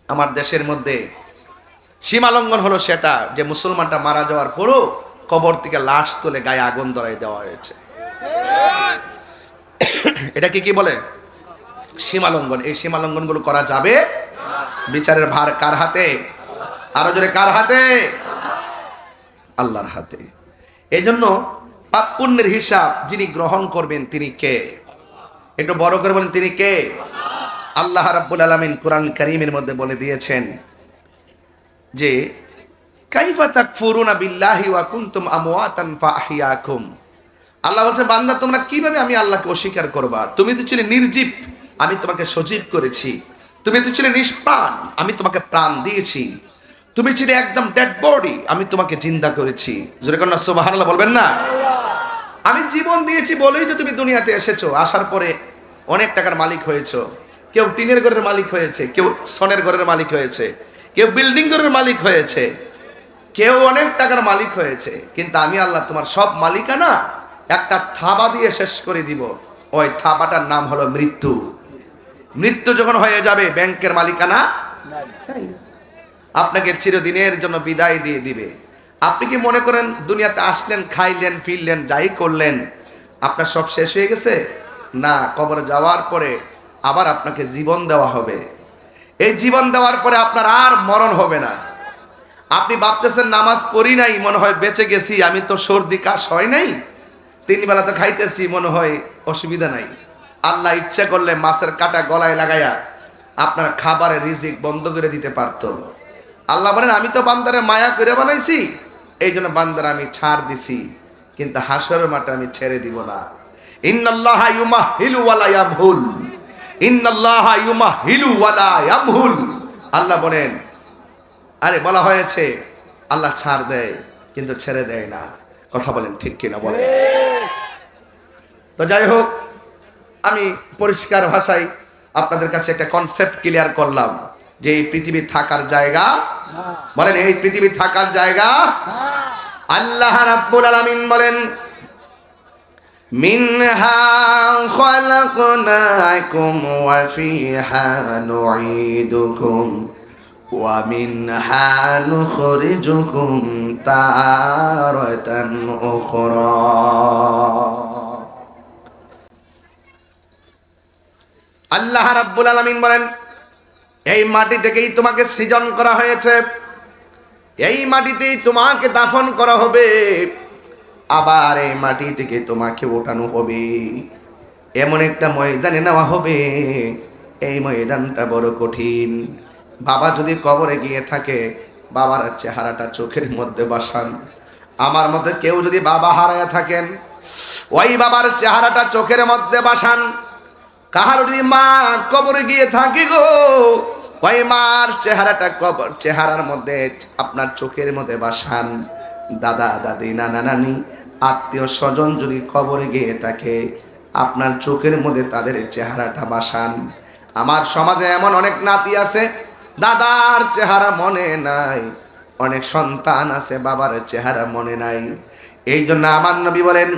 আমার দেশের মধ্যে সীমালঙ্ঘন হলো সেটা যে মুসলমানটা মারা যাওয়ার পরও কবর থেকে লাশ তুলে গায়ে আগুন ধরাই দেওয়া হয়েছে। এটাকে কি বলে? সীমালঙ্ঘন। এই সীমালঙ্ঘন গুলো করা যাবে? বিচারের ভার কার হাতে? আরো জোরে কার হাতে? আল্লাহর হাতে। এই জন্য পাপ পুণ্যের হিসাব যিনি গ্রহণ করবেন তিনি কে? একটু বড় করে বলেন, তিনি কে? আল্লাহ রাব্বুল আলামিন কোরআন কারীমের মধ্যে বলে দিয়েছেন যে কাইফা তাকফুরুনা বিল্লাহি ওয়া কুনতুম আমওয়াতান ফাআহইয়াকুম। আল্লাহ বলছে, বান্দা তোমরা কিভাবে আমি আল্লাহকে অস্বীকার করবা? তুমি তো ছিলে নির্জীব, আমি তোমাকে সজীব করেছি। তুমি তো ছিলে নিষ্প্রাণ, আমি তোমাকে প্রাণ দিয়েছি। তুমি ছিলে একদম ডেড বডি, আমি তোমাকে জিন্দা করেছি। জোরে কন্যা সুবহানাল্লাহ বলবেন না? আমি জীবন দিয়েছি বলেই তো তুমি দুনিয়াতে এসেছো। আসার পরে অনেক টাকার মালিক হয়েছো। কেউ টিনের ঘরের মালিক হয়েছে, কেউ সনের ঘরের মালিক হয়েছে, কেউ বিল্ডিং ঘরের মালিক হয়েছে, কেউ অনেক টাকার মালিক হয়েছে। কিন্তু আমি আল্লাহ তোমার সব মালিকানা একটা থাবা দিয়ে শেষ করে দিব। ওই থাবাটার নাম হলো মৃত্যু। মৃত্যু যখন হয়ে যাবে ব্যাংকের মালিকানা নাই। আপনাকে চিরদিনের জন্য বিদায় দিয়ে দিবে। আপনি কি মনে করেন দুনিয়াতে আসলেন, খাইলেন, ফিরলেন, যাই করলেন আপনার সব শেষ হয়ে গেছে? না, কবরে যাওয়ার পরে আবার আপনাকে জীবন দেওয়া হবে। এই জীবন দেওয়ার পরে আপনার আর মরণ হবে না। আপনি ভাবতেছেন নামাজ পড়ি নাই, মনে হয় বেঁচে গেছি, আমি তো সর্দি কাশ হয় নাই, 3 বেলা তো খাইতেছি, মনে হয় অসুবিধা নাই। আল্লাহ ইচ্ছা করলে মাছের কাঁটা গলায় লাগাইয়া আপনার খাবারের রিজিক বন্ধ করে দিতে পারতো। আল্লাহ বলেন, আমি তো বান্দারে মায়া করে বানাইছি, এই জন্য বান্দারে আমি ছাড় দিছি, কিন্তু হাসরের মাঠে আমি ছেড়ে দিব না। ইন্নাল্লাহা ইউমাহিলু ওয়ালা ইয়ামহুল, ইন্নাল্লাহা ইউমাহিলু ওয়ালা ইয়ামহুল। আল্লাহ বলেন, আরে বলা হয়েছে আল্লাহ ছাড় দেয় কিন্তু ছেড়ে দেয় না। কথা বলেন ঠিক কিনা বলেন? তো যাই হোক, আমি পরিষ্কার ভাষায় আপনাদের কাছে একটা কনসেপ্ট ক্লিয়ার করলাম যে এই পৃথিবী থাকার জায়গা, বলেন এই পৃথিবী থাকার জায়গা। আল্লাহ রাব্বুল আলামিন বলেন, মিনহা খালাকনাকুম ওয়া ফিহা নুঈদুকুম ওয়া মিনহা নুখরিজুকুম তারাতান উখরা। আল্লাহ রাব্বুল আলামিন বলেন, এই মাটি থেকেই তোমাকে সৃজন করা হয়েছে, এই মাটিতেই তোমাকে দাফন করা হবে, আবার এই মাটি থেকে তোমাকে ওঠানো হবে। এমন একটা ময়দানে নেওয়া হবে, এই ময়দানটা বড় কঠিন। বাবা যদি কবরে গিয়ে থাকে, বাবার চেহারাটা চোখের মধ্যে বসান। আমার মধ্যে কেউ যদি বাবা হারায় থাকেন, ওই বাবার চেহারাটা চোখের মধ্যে বসান। কাহার যদি মা কবরে গিয়ে থাকে গো, ওই মার চেহারাটা কবর চেহারার মধ্যে আপনার চোখের মধ্যে বসান। দাদা দাদি নানা নানি আত্মীয় স্বজন যদি কবরে গিয়ে থাকে, আপনার চোখের মধ্যে তাদের চেহারাটা বসান। আমার সমাজে এমন অনেক নাতি আছে দাদার চেহারা মনে নাই, অনেক সন্তান আছে বাবার চেহারা মনে নাই। এই জন্য আমার নবী বলেন,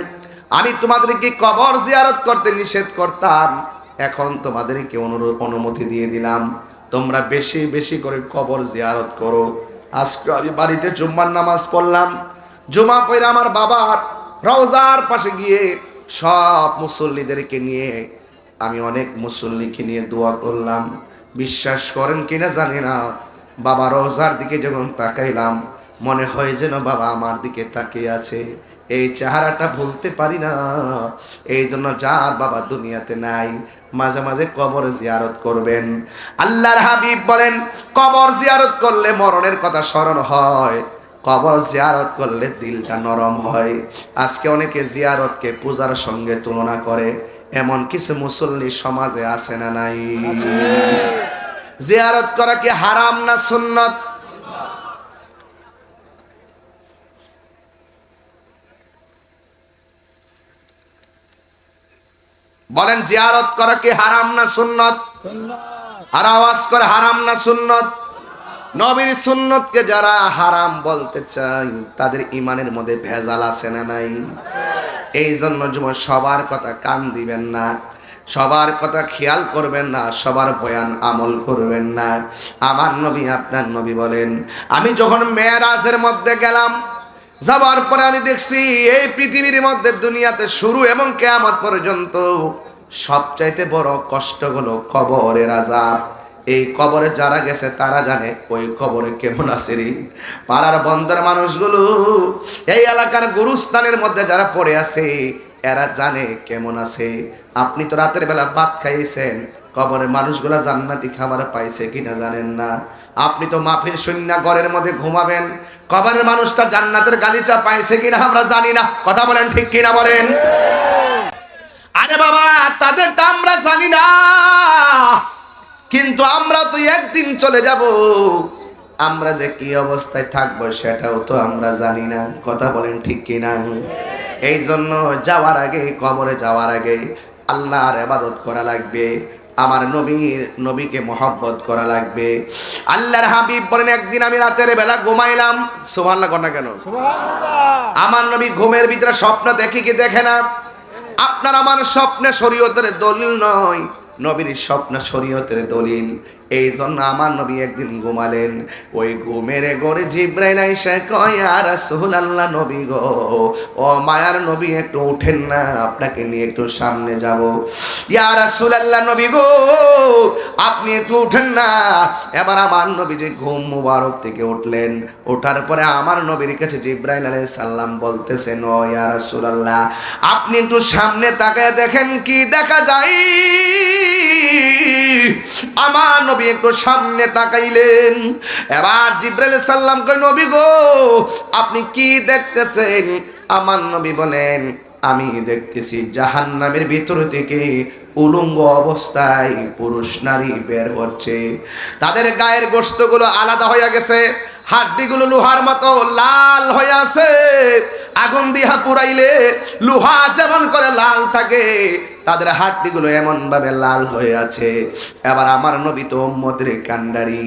আমি তোমাদেরকে কবর জিয়ারত করতে নিষেধ করতাম, এখন তোমাদেরকে অনুমতি দিয়ে দিলাম, তোমরা বেশি বেশি করে কবর জিয়ারত করো। আজকে আমি বাড়িতে জুম্মার নামাজ পড়লাম, জুমা পড়ে আমার বাবার রওজার পাশে গিয়ে সব মুসল্লিদেরকে নিয়ে আমি অনেক মুসল্লিকে নিয়ে দোয়া করলাম। বিশ্বাস করেন কিনা জানি না, বাবা রওজার দিকে যখন তাকাইলাম, মনে হয় যেন বাবা আমার দিকে তাকিয়ে আছে। এই চেহারাটা ভুলতে পারি না। এই জন্য যার বাবা দুনিয়াতে নাই, মাঝে মাঝে কবর জিয়ারত করবেন। আল্লাহর হাবিব বলেন, কবর জিয়ারত করলে মরণের কথা স্মরণ হয়, কবর জিয়ারত করলে দিলটা নরম হয়। আজকে অনেকে জিয়ারতকে পূজার সঙ্গে তুলনা করে, এমন কিছু মুসল্লি সমাজে আছে না নাই? জিয়ারত করা কি হারাম না সুন্নত? বলেন, জিয়ারত করা কি হারাম না সুন্নত? আর আওয়াজ করে হারাম না সুন্নত? নবীর সুন্নতকে যারা হারাম বলতে চায় তাদের ইমানের মধ্যে ভেজাল আছে না নাই? এই জন্য যুবক সবার কথা কান দিবেন না। সবার কথা খেয়াল করবেন না, সবার বয়ান আমল করবেন না। আমার নবী আপনার নবী বলেন, আমি যখন মেরাজের মধ্যে গেলাম, যাবার পরে আমি দেখছি এই পৃথিবীর মধ্যে দুনিয়াতে শুরু এবং কিয়ামত পর্যন্ত সবচাইতে বড় কষ্ট হলো কবরের আযাব। এই কবরে যারা গেছে তারা জানে ওই কবরে কেমন আছে রে। পাড়ার বন্দর মানুষগুলো, এই এলাকার গুরুস্থানের মধ্যে যারা পড়ে আছে এরা জানে কেমন আছে। আপনি তো রাতের বেলা ভাত খাইয়েছেন, কবরের মানুষগুলা জান্নাতি খাবার পাইছে কিনা জানেন না। আপনি তো মাহফিল শূন্য ঘরের মধ্যে ঘুমাবেন, কবরের মানুষটা জান্নাতের গালিচা পাইছে কিনা আমরা জানি না। কথা বলেন ঠিক কিনা বলেন। আরে বাবা, তাদেরটা আমরা জানি না, কিন্তু আমরা তো একদিন চলে যাব। আমরা যে কি অবস্থায় থাকবো সেটাও তো আমরা জানি না। কথা বলেন ঠিক কিনা। এই জন্য যাওয়ার আগে, কবরে যাওয়ার আগে আল্লাহর ইবাদত করা লাগবে, আমার নবীকে মহব্বত করা লাগবে। আল্লাহর হাবিব বলেন, একদিন আমি রাতের বেলা ঘুমাইলাম, সুবহানাল্লাহ কন্যা কেন, আমার নবী ঘুমের ভিতরে স্বপ্ন দেখে কি দেখে না? আপনার আমার স্বপ্নে শরীয়তের দলিল নয়, নবীর স্বপ্ন শরীয়তের দলিল। এই জন্য আমার নবী একদিন ঘুমালেন, ওই ঘুমের ঘরে জিবরাইল আইসা কয়, ইয়া রাসূলুল্লাহ, নবী গো, ও মায়ার নবী একটু উঠেন না, আপনাকে নিয়ে একটু সামনে যাব। ইয়া রাসূলুল্লাহ, নবী গো আপনি একটু উঠেন না। এবার আমার নবী যে ঘুম মুবারক থেকে উঠলেন, ওঠার পরে আমার নবীর কাছে জিবরাইল আলাইহিস সালাম বলতেছেন, ও ইয়া রাসূলুল্লাহ, আপনি একটু সামনে তাকায় দেখেন কি দেখা যায়। আমার নবী একটু সামনে তাকাইলেন, এবার জিবরাইল সাল্লাম কই, নবী গো আপনি কি দেখতেছেন? আমার নবী বলেন, আমি দেখতেছি জাহান্নামের ভিতর থেকে উলঙ্গ অবস্থায় পুরুষ নারী বের হচ্ছে। তাদের গায়ের গোশতগুলো আলাদা হয়ে গেছে, হাড্ডিগুলো লোহার মতো লাল হয়ে আছে। আগুন দিয়া পুরাইলে লোহা যেমন করে লাল থাকে, তাদের হাড্ডিগুলো এমন ভাবে লাল হয়ে আছে। এবার আমার নবী তো উম্মতের কান্ডারি,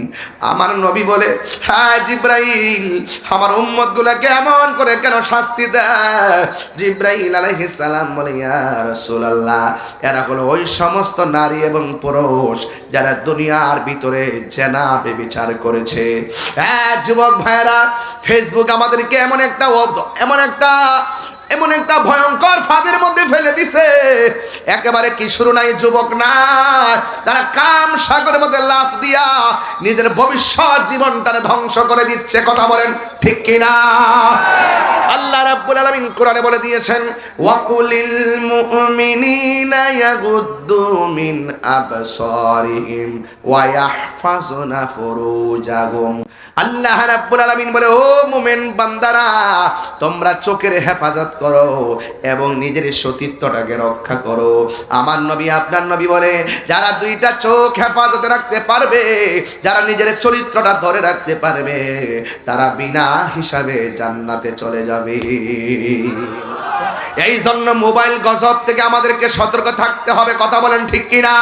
আমার নবী বলে, হ্যাঁ জিবরাইল, আমার উম্মতগুলোকে এমন করে কেন শাস্তি দেয়? জিবরাইল আলাইহিস সালাম বলে, ইয়া রাসূলুল্লাহ, এরা হলো ওই সমস্ত নারী এবং পুরুষ যারা দুনিয়ার ভিতরে জেনা ব্যভিচার করেছে। হ্যাঁ যুবক ভাইরা, ফেসবুক আমাদেরকে এমন একটা ভয়ঙ্কর ফাঁদের মধ্যে ফেলে দিছে। একেবারে কিশোর নাই, যুবক না, তারা কাম সাগরের মধ্যে লাফ দিয়া নিজের ভবিষ্যৎ জীবনটারে ধ্বংস করে দিচ্ছে। কথা বলেন ঠিক কিনা? আল্লাহ রাব্বুল আলামিন কোরআনে বলে দিয়েছেন, ওয়াকুলিল মুমিনিনা ইয়াগুদ্দু মিন আবসারিহিম ওয়া ইয়াহফাজুনা ফুরুজাহুম। আল্লাহ রাব্বুল আলামিন বলে, ও মুমিন বান্দারা, তোমরা চোখের হেফাজত করো এবং নিজের সতীত্বটাকে রক্ষা করো। আমার নবী আপনার নবী বলে, যারা দুইটা চোখ হেফাজতে রাখতে পারবে, যারা নিজের চরিত্রটা ধরে রাখতে পারবে, তারা বিনা হিসাবে জান্নাতে চলে যাবে। এই জন্য মোবাইল গজব থেকে আমাদেরকে সতর্ক থাকতে হবে। কথা বলেন ঠিক কিনা?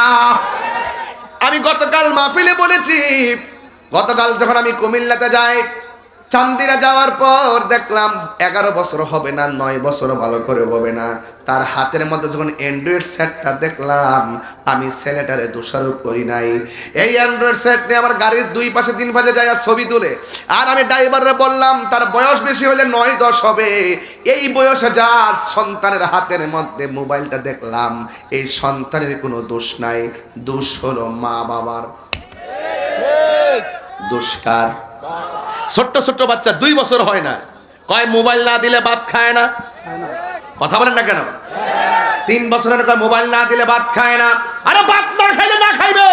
আমি গতকাল মাহফিলে বলেছি, গতকাল যখন আমি কুমিল্লাতে যাই, চান্দিরা যাওয়ার পর দেখলাম 11 বছর হবে না, 9 বছর ভালো করে হবে না, তার হাতের মধ্যে যখন অ্যান্ড্রয়েড সেটটা দেখলাম, আমি ছেলেটারে দোষারোপ করি নাই। এই অ্যান্ড্রয়েড সেট নিয়ে আমার গাড়ির 2 পাশে 3 পাশে যায় ছবি তুলে, আর আমি ড্রাইভাররে বললাম তার বয়স বেশি হলে 9-10 হবে, এই বয়সে যার সন্তানের হাতের মধ্যে মোবাইলটা দেখলাম, এই সন্তানের কোনো দোষ নাই, দোষ হলো মা বাবার। দোষ কার? ছোট্ট ছোট্ট বাচ্চা 2 বছর হয় না, কয় মোবাইল না দিলে ভাত খায় না। কথা বলেন না কেন? 3 বছরের কয় মোবাইল না দিলে ভাত খায় না। আরে ভাত না খাইলে না খাইবে,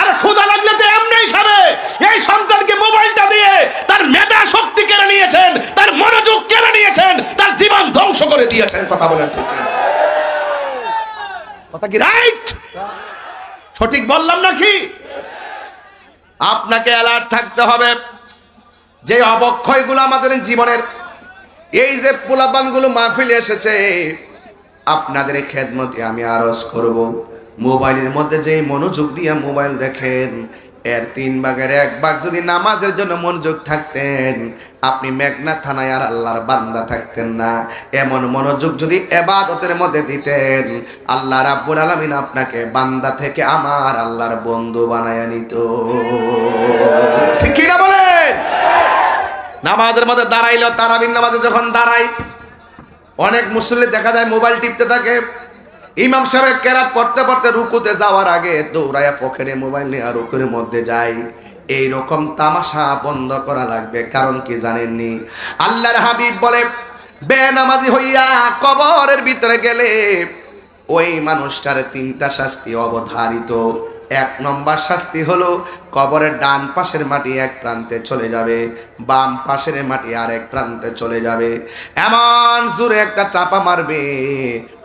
আরে ক্ষুধা লাগলে তো এমনিই খাবে। এই সন্তানকে মোবাইলটা দিয়ে তার মেধা শক্তি কেড়ে নিয়েছেন, তার মনোযোগ কেড়ে নিয়েছেন, তার জীবন ধ্বংস করে দিয়েছেন। কথা বলেন ঠিক কিনা? কথা কি রাইট? সঠিক বললাম নাকি? আপনাকে অ্যালার্ট থাকতে হবে। যে অবক্ষয়গুলো আমাদের জীবনের, এই যে পোলাপানগুলো মাহফিলে এসেছে, আপনাদের খেদমতে আমি আরজ করব, মোবাইলের মধ্যে যে মনোযোগ দিয়ে মোবাইল দেখেন, এর 3 ভাগের 1 ভাগ যদি নামাজের জন্য মনোযোগ থাকতেন, আপনি মেঘনা থানায় আর আল্লাহর বান্দা থাকতেন না। এমন মনোযোগ যদি ইবাদতের মধ্যে দিতেন, আল্লাহ রাব্বুল আলামিন আপনাকে বান্দা থেকে আমার আল্লাহর বন্ধু বানায়া নিত। ঠিক কি না বলেন? নামাজের মধ্যে দাঁড়াইলো, তারাবির নামাজে যখন দাঁড়ায়, অনেক মুসল্লি দেখা যায় মোবাইল টিপতে থাকে। ইমাম সাহেব কেরাত পড়তে পড়তে রুকুতে যাওয়ার আগে দৌড়ায়া পকেটে মোবাইল নিয়ে রুকুর মধ্যে যায়। এই রকম তামাশা বন্ধ করা লাগবে। কারণ কি জানেননি? আল্লাহর হাবিব বলে, বেনামাজি হইয়া কবরের ভিতরে গেলে ওই মানুষটার 3টা শাস্তি অবধারিত। 1 নম্বর শাস্তি হলো কবরের ডান পাশের মাটি এক প্রান্তে চলে যাবে, বাম পাশের মাটি আরেক প্রান্তে চলে যাবে। এমন জোরে একটা চাপা মারবে,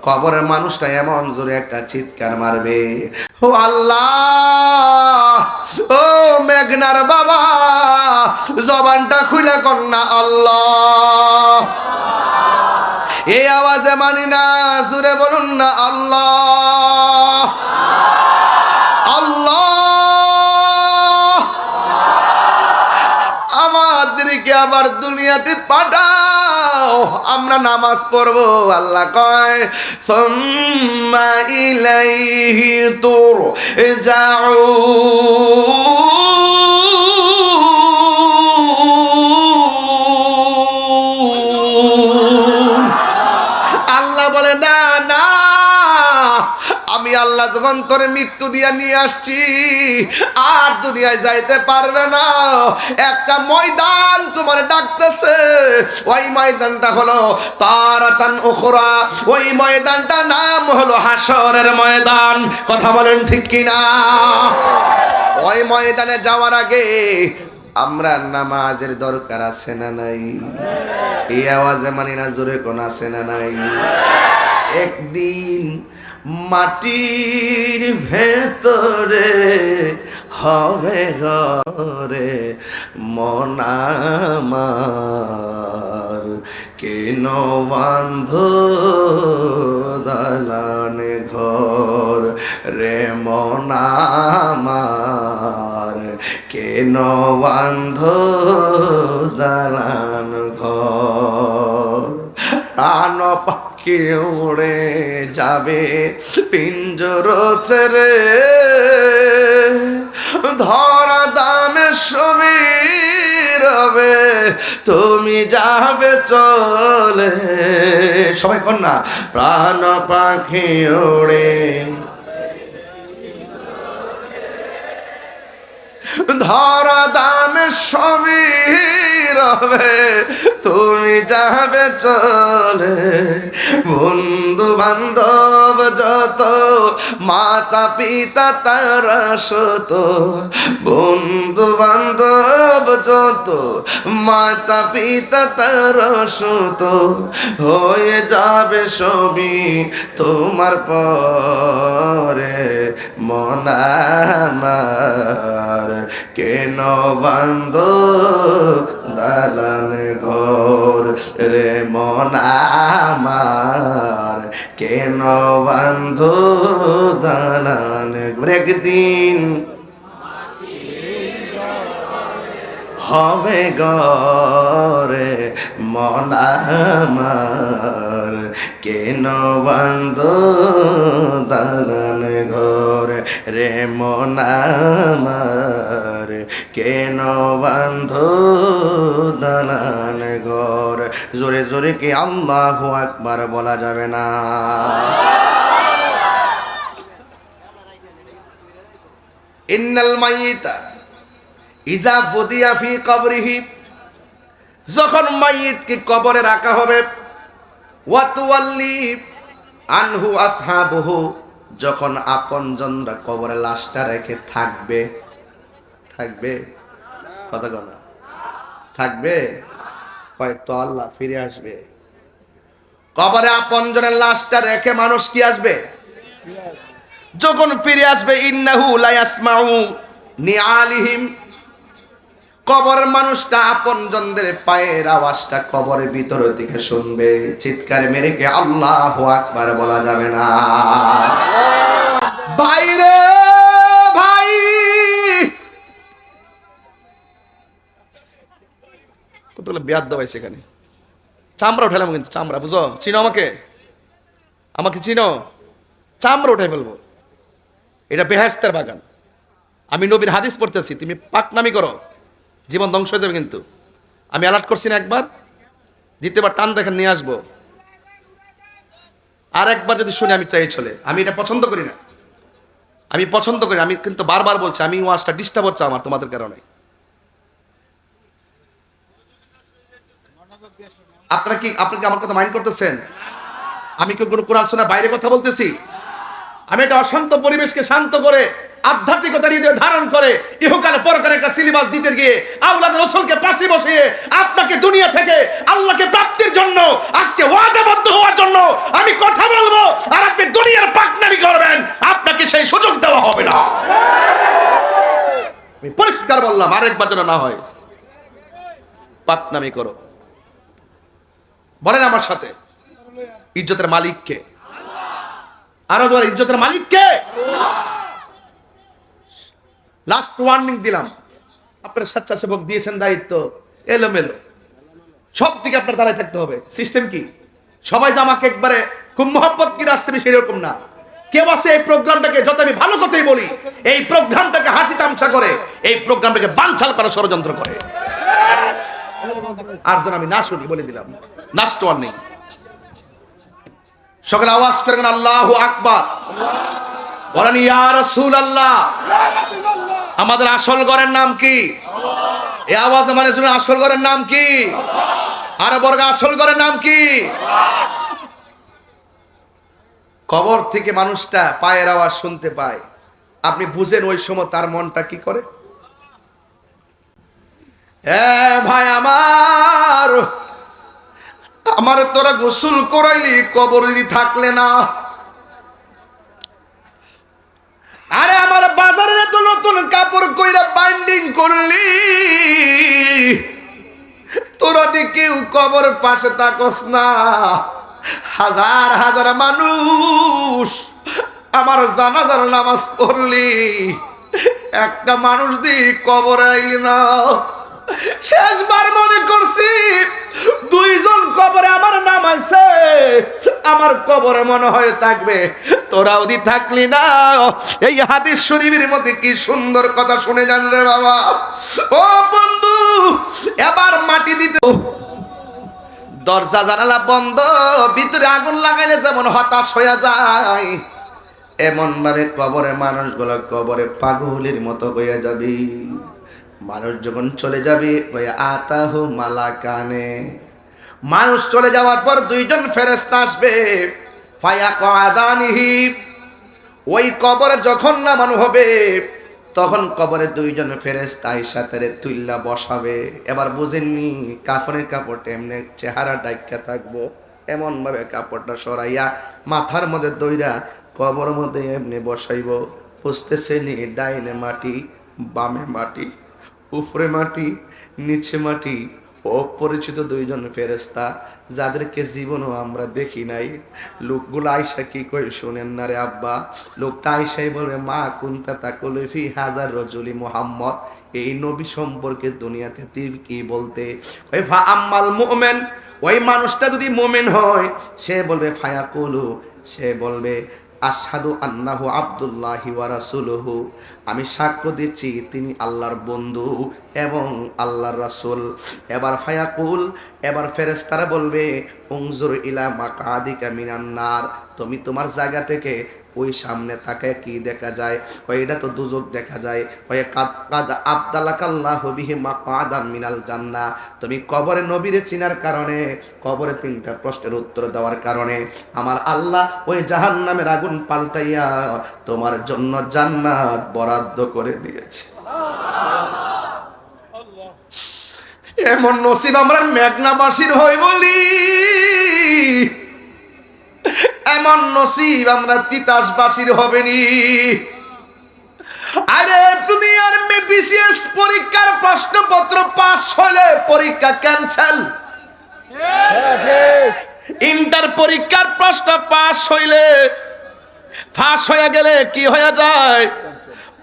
কবরের মানুষটা এমন জোরে একটা চিৎকার মারবে, ও আল্লাহ, ও মেঘনার বাবা, জবানটা খুলে কন্যা আল্লাহ। এই আওয়াজে মানি না, জোরে বলুন না আল্লাহ আল্লাহ। আমাদেরকে আবার দুনিয়াতে পাঠাও, আমরা নামাজ পড়বো। আল্লাহ কয়, সুম্মা ইলাইহি তুরজাউন। আল্লাহ বলে, না না, আমি আল্লাহ যখন তোরে মৃত্যু দিয়া নিয়ে আসছি, আর দুনিয়ায় যাইতে পারবে না। একটা ময়দান তোমার ডাকতেছে, ওই ময়দানটা হলো তারাতান উখরা, ওই ময়দানটার নাম হলো হাসরের ময়দান। কথা বলেন ঠিক কিনা? ওই ময়দানে যাওয়ার আগে আমরা নামাজের দরকার আছে না নাই? এই আওয়াজে মানি না, জোরে কোন আছে না নাই? একদিন মাটির ভেতরে হবে ঘরে মন আমার, কেন বান্ধ দালানে ঘর রে মন আমার, কেন বান্ধ দালান ঘর। প্রাণ পাখি উড়ে যাবে পিঞ্জর ছেড়ে, ধরা দামে সবই রবে, তুমি যাবে চলে। সবাই কর না, প্রাণ পাখি উড়ে ধরা দামে সবই রবে, তুমি যাবে চলে। বন্ধু বান্ধব যত, মাতা পিতা তারা শত, বন্ধু বান্ধব যত, মাতা পিতা তারা শত, হয়ে যাবে সবই তোমার পরে মন আমার, কেন বান্ধ দালান ঘর রে মন আমার, কেন বান্ধ দালান ঘর। একদিন হবে ঘরে মন আমার, কেন বান্ধ দালান ঘর রে মন আমার, কেন বান্ধ দালান ঘর। জোরে জোরে কি আল্লাহু আকবার বলা যাবে না? ইন্নাল মাইয়িতা ইজা বুদিয়া ফি কবরিহি, যখন মাইয়িতকে কবরে রাখা হবে, ওয়া তুওয়াল্লি আনহু আসহাবুহু, যখন আপনজনরা কবরে লাশটা রেখে থাকবে, থাকবে কথা বলা থাকবে, হয়তো আল্লাহ ফিরে আসবে। কবরে আপনজনের লাশটা রেখে মানুষ কি আসবে? যখন ফিরে আসবে, ইন্নাহু লা ইয়াসমাউ নিআলিহিম, কবরের মানুষটা আপনজনদের পায়ের আওয়াজটা কবরের ভিতর থেকে শুনবে। চিৎকার মেরে কে আল্লাহু আকবার বলা যাবে না? বাইরে ভাই, কতগুলো বেয়াদ দেওয়াইছে এখানে, চামড়া উঠালাম কিন্তু, চামড়া বুঝো, চিনো আমাকে, আমাকে চিনো, চামড়া উঠাই ফেলবো। এটা বেহেশতের বাগান। আমি নবীর হাদিস পড়তেছি, তুমি পাকনামি করো জীবন ধ্বংস হয়ে যাবে। কিন্তু আমি অ্যালার্ট করছি না একবার, দ্বিতীয়বার টান দেখেন নিয়ে আসবো। আর একবার যদি শুনে আমি চাই চলে, আমি এটা পছন্দ করি না, আমি পছন্দ করি। আমি কিন্তু বারবার বলছি, আমি ওয়াজটা ডিস্টার্ব হচ্ছে আমার তোমাদের কারণে। আপনারা কি আমার কথা মাইন্ড করতেছেন? আমি কি কোনো কোরআন শোনা বাইরে কথা বলতেছি? আমি একটা অশান্ত পরিবেশকে শান্ত করে আধ্যাত্মিকতা হৃদয়ে ধারণ করে ইহকাল পরকালে একটা সিলেবাস দিতে গিয়ে আওলাদ রাসূলকে পাশে বসিয়ে আপনাকে দুনিয়া থেকে আল্লাহকে প্রাপ্তির জন্য আজকে ওয়াদাবদ্ধ হওয়ার জন্য আমি কথা বলবো, আর আপনি দুনিয়ার পাকনামি করবেন, আপনাকে সেই সুযোগ দেওয়া হবে না। আমি পরিষ্কার বললাম, আরেকবার যেন না হয়। পাকনামি করো, বলেন আমার সাথে, ইজ্জতের মালিক কে? আরো জোরে, ইজ্জতের মালিক কে? লাস্ট ওয়ার্নিং দিলাম, আপনার স্বেচ্ছাসেবক দিয়েছেন দায়িত্ব, এলোমেলো সব দিকে আপনার দাঁড়ায় থাকতে হবে। সিস্টেম কি? সবাই যে আমাকে একবারে খুব মহব্বত করে আসছে সেরকম না। কেউ আছে এই প্রোগ্রামটাকে, যত আমি ভালো কথাই বলি, এই প্রোগ্রামটাকে হাসি তামসা করে, এই প্রোগ্রামটাকে বানচাল করার ষড়যন্ত্র করে। আর যেন আমি না শুনি, বলে দিলাম, লাস্ট ওয়ার্নিং। সকলে আওয়াজ করবেন আল্লাহু আকবার, বলেন ইয়া রাসূলুল্লাহ। আমাদের আসল ঘরের নাম কি? এই আওয়াজ মানে শুনে, আসল ঘরের নাম কি? আরে বর্গ, আসল ঘরের নাম কি? কবর থেকে মানুষটা পায়ের আওয়াজ শুনতে পায়, আপনি বুঝেন ওই সময় তার মনটা কি করে? ভাই আমার তোরা গোসল করাইলি, কবর যদি থাকলে না। আরে আমার বাজারে তো নতুন কাপড় কইরা বাইন্ডিং করলি, তোরা দি কেউ কবর পাশে তাকস না। হাজার হাজার মানুষ আমার জানাজার নামাজ পড়লি, একটা মানুষ দি কবর আইলি না। শেষবার মনে করছি দুইজন কবরে আমার নাম আছে, আমার কবরে মনে হয় থাকবে, তোরাও দি থাকলি না। এই হাদিস শরীফের মধ্যে কি সুন্দর কথা শুনে যান রে বাবা। ও বন্ধু, এবার মাটি দিতে, দরজা জানালা বন্ধ, ভিতরে আগুন লাগাইলে যেমন হতাশ হয়ে যায়, এমন ভাবে কবরে মানুষগুলো কবরে পাগলের মতো হয়ে যাবে। মানুষ যখন চলে যাবে, ওই আতাহু মালাকানে, মানুষ চলে যাওয়ার পর দুইজন ফেরেশতা আসবে, ফায়াকাদানিহি, ওই কবরে যখন নামানো হবে তখন কবরে দুইজন ফেরেশতা আইসাতে তুইল্লা বসাবে। এবার বুঝেননি, কাফনের কাপড়টা এমনি চেহারা ডাইকা থাকবো, এমন ভাবে কাপড়টা সরাইয়া মাথার মধ্যে দইরা কবর মধ্যে এমনি বসাইব। বুঝতেছেনি, ডাইনে মাটি, বামে মাটি, উপরে মাটি, নিচে মাটি, অপরিচিত দুইজন ফেরেশতা, যাদেরকে জীবনও আমরা দেখি নাই। লোকগুলো আয়সা কি কই শোনেন না রে আব্বা? লোকটা আয়সাই বলবে, মা কুনতা তাকুলু ফি হাজার রাজুলি মুহাম্মদ, এই নবী সম্পর্কে দুনিয়াতে তুই কি বলতে? ওই ফা আম্মাল মুমিন, ওই মানুষটা যদি মুমিন হয় সে বলবে ফায়াকুলু, সে বলবে আশহাদু আন্নাহু আব্দুল্লাহি ওয়া রাসূলুহু, আমি সাক্ষ্য দিচ্ছি তিনি আল্লাহর বন্ধু এবং আল্লাহর রাসূল। এবার ফায়াকুল, এবার ফেরেশতারা বলবে উনজুর ইলা মাকাদিকা মিনান নার, তুমি তোমার জায়গা থেকে ওই সামনে তাকায় কি দেখা যায়? ওই এটা তো দুজক দেখা যায়। ওই কাদ আবদালাকাল্লাহু বিহি মাকাদাম মিনাল জান্নাহ, তুমি কবরে নবীরে চিনার কারণে, কবরে তিনটা প্রশ্নের উত্তর দেওয়ার কারণে আমার আল্লাহ ওই জাহান্নামের আগুন পাল্টাইয়া তোমার জন্য জান্নাত বরাদ্দ করে দিয়েছে। এমন নসিব আমরা মেঘনাবাসীর হই বলি, এমন নসিব আমরা তিতাসবাসীর হবেনি। আরে দুনিয়ার বিসিএস পরীক্ষার প্রশ্নপত্র পাস হলে পরীক্ষা ক্যান্সেল, ইন্টার পরীক্ষার প্রশ্ন পাস হইলে, ফাঁস হয়ে গেলে কি হয়ে যায়?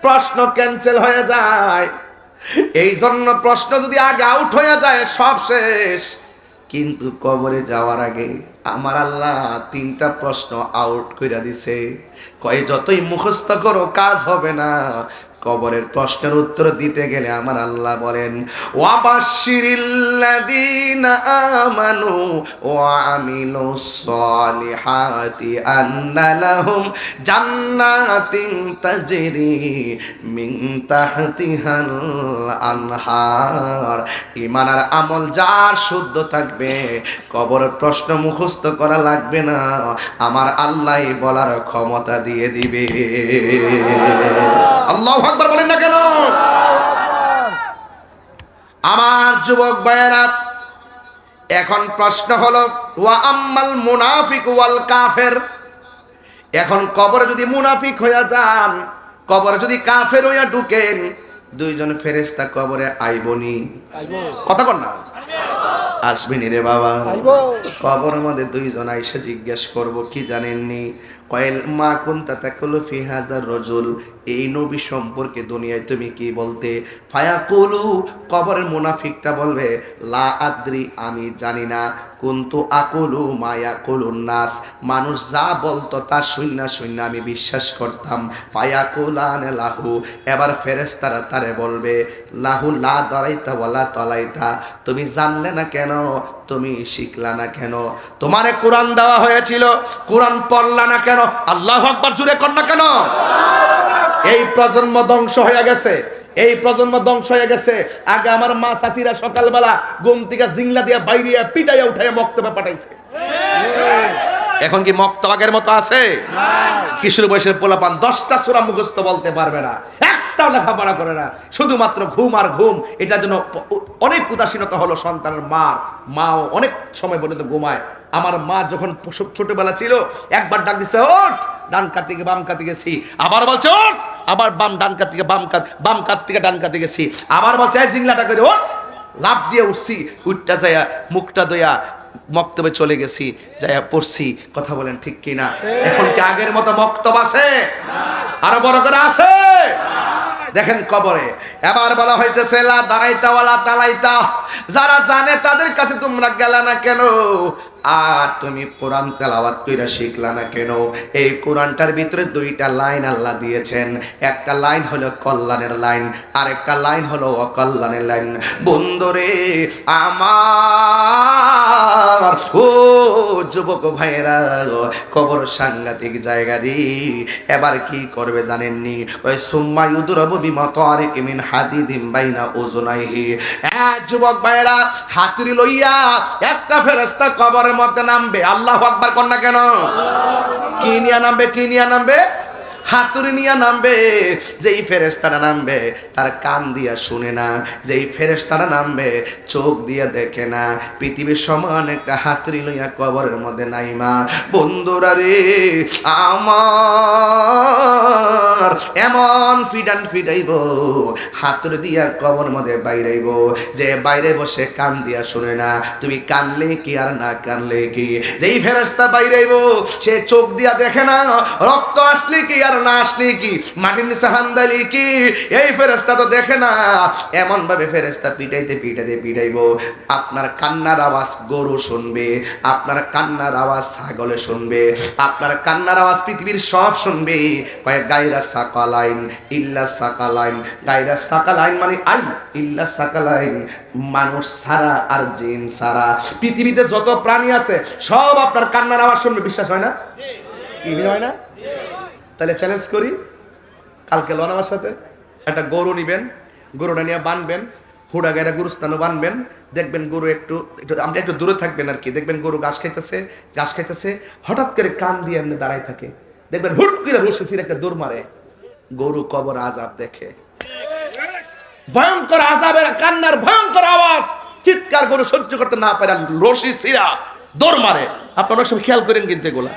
প্রশ্ন ক্যান্সেল হয়ে যায়। এই জন্য প্রশ্ন যদি আগে আউট হয়ে যায় সব শেষ, কিন্তু কবরে যাওয়ার আগে আমার আল্লাহ 3টা প্রশ্ন আউট কইরা দিছে। কয় যতই মুখস্থ করো কাজ হবে না, কবরের প্রশ্নের উত্তর দিতে গেলে আমার আল্লাহ বলেন ওয়াবাশশিরিল্লাযীনা আমানু ওয়া আমিলুস সলিহাতি আন্না লাহুম জান্নাতিন তাজরি মিন তাহতিহাল আনহার। ঈমান আর আমল যার শুদ্ধ থাকবে কবরের প্রশ্ন মুখস্থ করা লাগবে না, আমার আল্লাহই বলার ক্ষমতা দিয়ে দিবে। আল্লাহু আকবার বলেন না কেন? আমার যুবক ভাইয়েরা, এখন প্রশ্ন হলো ওয়া আম্মাল মুনাফিক ওয়াল কাফের। এখন কবরে যদি মুনাফিক হইয়া যান, কবরে যদি কাফের হইয়া ঢুকেন, দুইজন ফেরেশতা কবরে আইবনি? কথা কর না, আসবেনি রে বাবা। কবরের মধ্যে দুইজন আইসা জিজ্ঞেস করব কি জানেননি? কয়েল মা কুনতা তাকুলু ফি হাযার রাজুল, এই নবী সম্পর্কে দুনিয়ায় তুমি কি বলতে? ফায়াকুলু, কবরের মুনাফিকটা বলবে লা আদ্রি, আমি জানি না। কুনতু আকুলু মা ইয়াকুলুন নাস, মানুষ যা বলতো তা শুননা শুননা আমি বিশ্বাস করতাম। ফায়াকুলান লাহু, এবার ফেরেশতারা তারে বলবে লাহু লা দারাইতা ওয়ালা তালাইতা, তুমি জানলে না কেন, তুমি শিখলা না কেন? তোমারে কোরআন দেওয়া হয়েছিল, কোরআন পড়লা না কেন? আল্লাহু আকবার জুড়ে কর না কেন? এই প্রজন্ম ধ্বংস হয়ে গেছে, এই প্রজন্ম ধ্বংস হয়ে গেছে। আগে আমার মা চাচিরা সকালবেলা ঘুম থেকে জিংলা দিয়ে বাইরে পিটাইয়া উঠাইয়া মক্তবে পাঠাইছে। এখন কি মক্তব আগের মতো আছে? কিশোর বয়সের পোলাপান 10টা সূরা মুখস্থ বলতে পারবে না, একটাও লেখাপড়া করে না, শুধুমাত্র ঘুম আর ঘুম। এটার জন্য অনেক উদাসীনতা হলো সন্তানের মাও অনেক সময় পর্যন্ত ঘুমায়। আমার মা যখন ছোটবেলা ছিল একবার ডাক দিছে ওঠ, ডান কাত থেকে বাম কাতে গেছি, আবার বলছে ওঠ, আবার ডান কাত থেকে বাম কাত থেকে ডান কাতে গেছি, আবার বলছে এই জিংলাটা করে ওঠ, লাফ দিয়ে উঠছি, উঠটা যাইয়া মুখটা দইয়া মক্তবে চলে গেছি, যাইয়া পড়ছি। কথা বলেন ঠিক কিনা? এখন কি আগের মতো মক্তব আছে? আরো বড় করে আছে? দেখেন কবরে এবার বলা হইতেছে লা দারাইতা ওয়ালা তালাইতা, যারা জানে তাদের কাছে তোমরা গেলা না কেন? আর তুমি কোরআন তেলাওয়াত কইরা শিখলা না কেন? এই কোরআনটার ভিতরে 2টা লাইন আল্লাহ দিয়েছেন, একটা লাইন হলো কল্যাণের লাইন, আর একটা লাইন হলো অকল্যাণের লাইন। বন্ধুরে আমার, ও যুবক ভাইয়েরা, কবর সাংঘাতিক জায়গা রে। এবার কি করবে জানেননি? ওই সুম্মা ইউদরাবু বিমাতারিক মিন হাদিদিম বাইনা উযুনাইহি। যুবক ভাইয়েরা, হাতুড়ি লইয়া একটা ফেরেশতা কবরের মধ্যে নামবে। আল্লাহু আকবার কর না কেন? কি নিয়ে নামবে? কি নিয়ে নামবে? হাতুড়ি নিয়ে নামবে। যেই ফেরেশতারা নামবে তার কান দিয়া শুনে না, যেই ফেরেশতারা নামবে চোখ দিয়া দেখে না। পৃথিবীর সমান একটা হাতুড়ি লইয়া কবরের মধ্যে নাইমা। বন্ধুরা রে আমার, এমন ফিডান ফিডাইব, হাতুড়ি দিয়া কবরের মধ্যে বাইরাইব, যে বাইরে বসে কান দিয়া শুনে না। তুমি কানলে কি আর না কানলে কি? যেই ফেরেশতা বাইরাইব সে চোখ দিয়া দেখে না, রক্ত আসলে কি আর না আসলে কি, মাটির নিচে হান্দালি কি, এই ফেরেশতা তো দেখে না। এমন ভাবে ফেরেশতা পিটাইতে পিটাইতে পিটাইব, আপনার কান্নার আওয়াজ গরু শুনবে, আপনার কান্নার আওয়াজ ছাগলে শুনবে, আপনার কান্নার আওয়াজ পৃথিবীর সব শুনবে। কয়েক গায়রা সাকালাইন ইল্লা সাকালাইন, গায়রা সাকালাইন মানে আই ইল্লা সাকালাইন, মানুষ ছাড়া আর জিন ছাড়া পৃথিবীতে যত প্রাণী আছে সব আপনার কান্নার আওয়াজ শুনবে। বিশ্বাস হয় না? কি হয় না? তাহলে চ্যালেঞ্জ করি, কালকে লন আমার সাথে একটা গরু নিবেন, গরুটা নিয়ে বানবেন, হুড়া গায়রা গুরুস্থানও বানবেন, দেখবেন গরু একটু আপনি একটু দূরে থাকবেন আর কি, দেখবেন গরু ঘাস খাইতেছে, হঠাৎ করে কান দিয়ে এমনি দাঁড়ায় থাকে, দেখবেন হুট করে রশির একটা দৌড় মারে। গরু কবর আযাব দেখে, ভয়ঙ্কর আযাবের কান্নার ভয়ঙ্কর আওয়াজ, চিৎকার গরু সহ্য করতে না পারে রশি ছিঁড়া দৌড় মারে। আপনারা সব খেয়াল করেন কিন্তু এগুলা।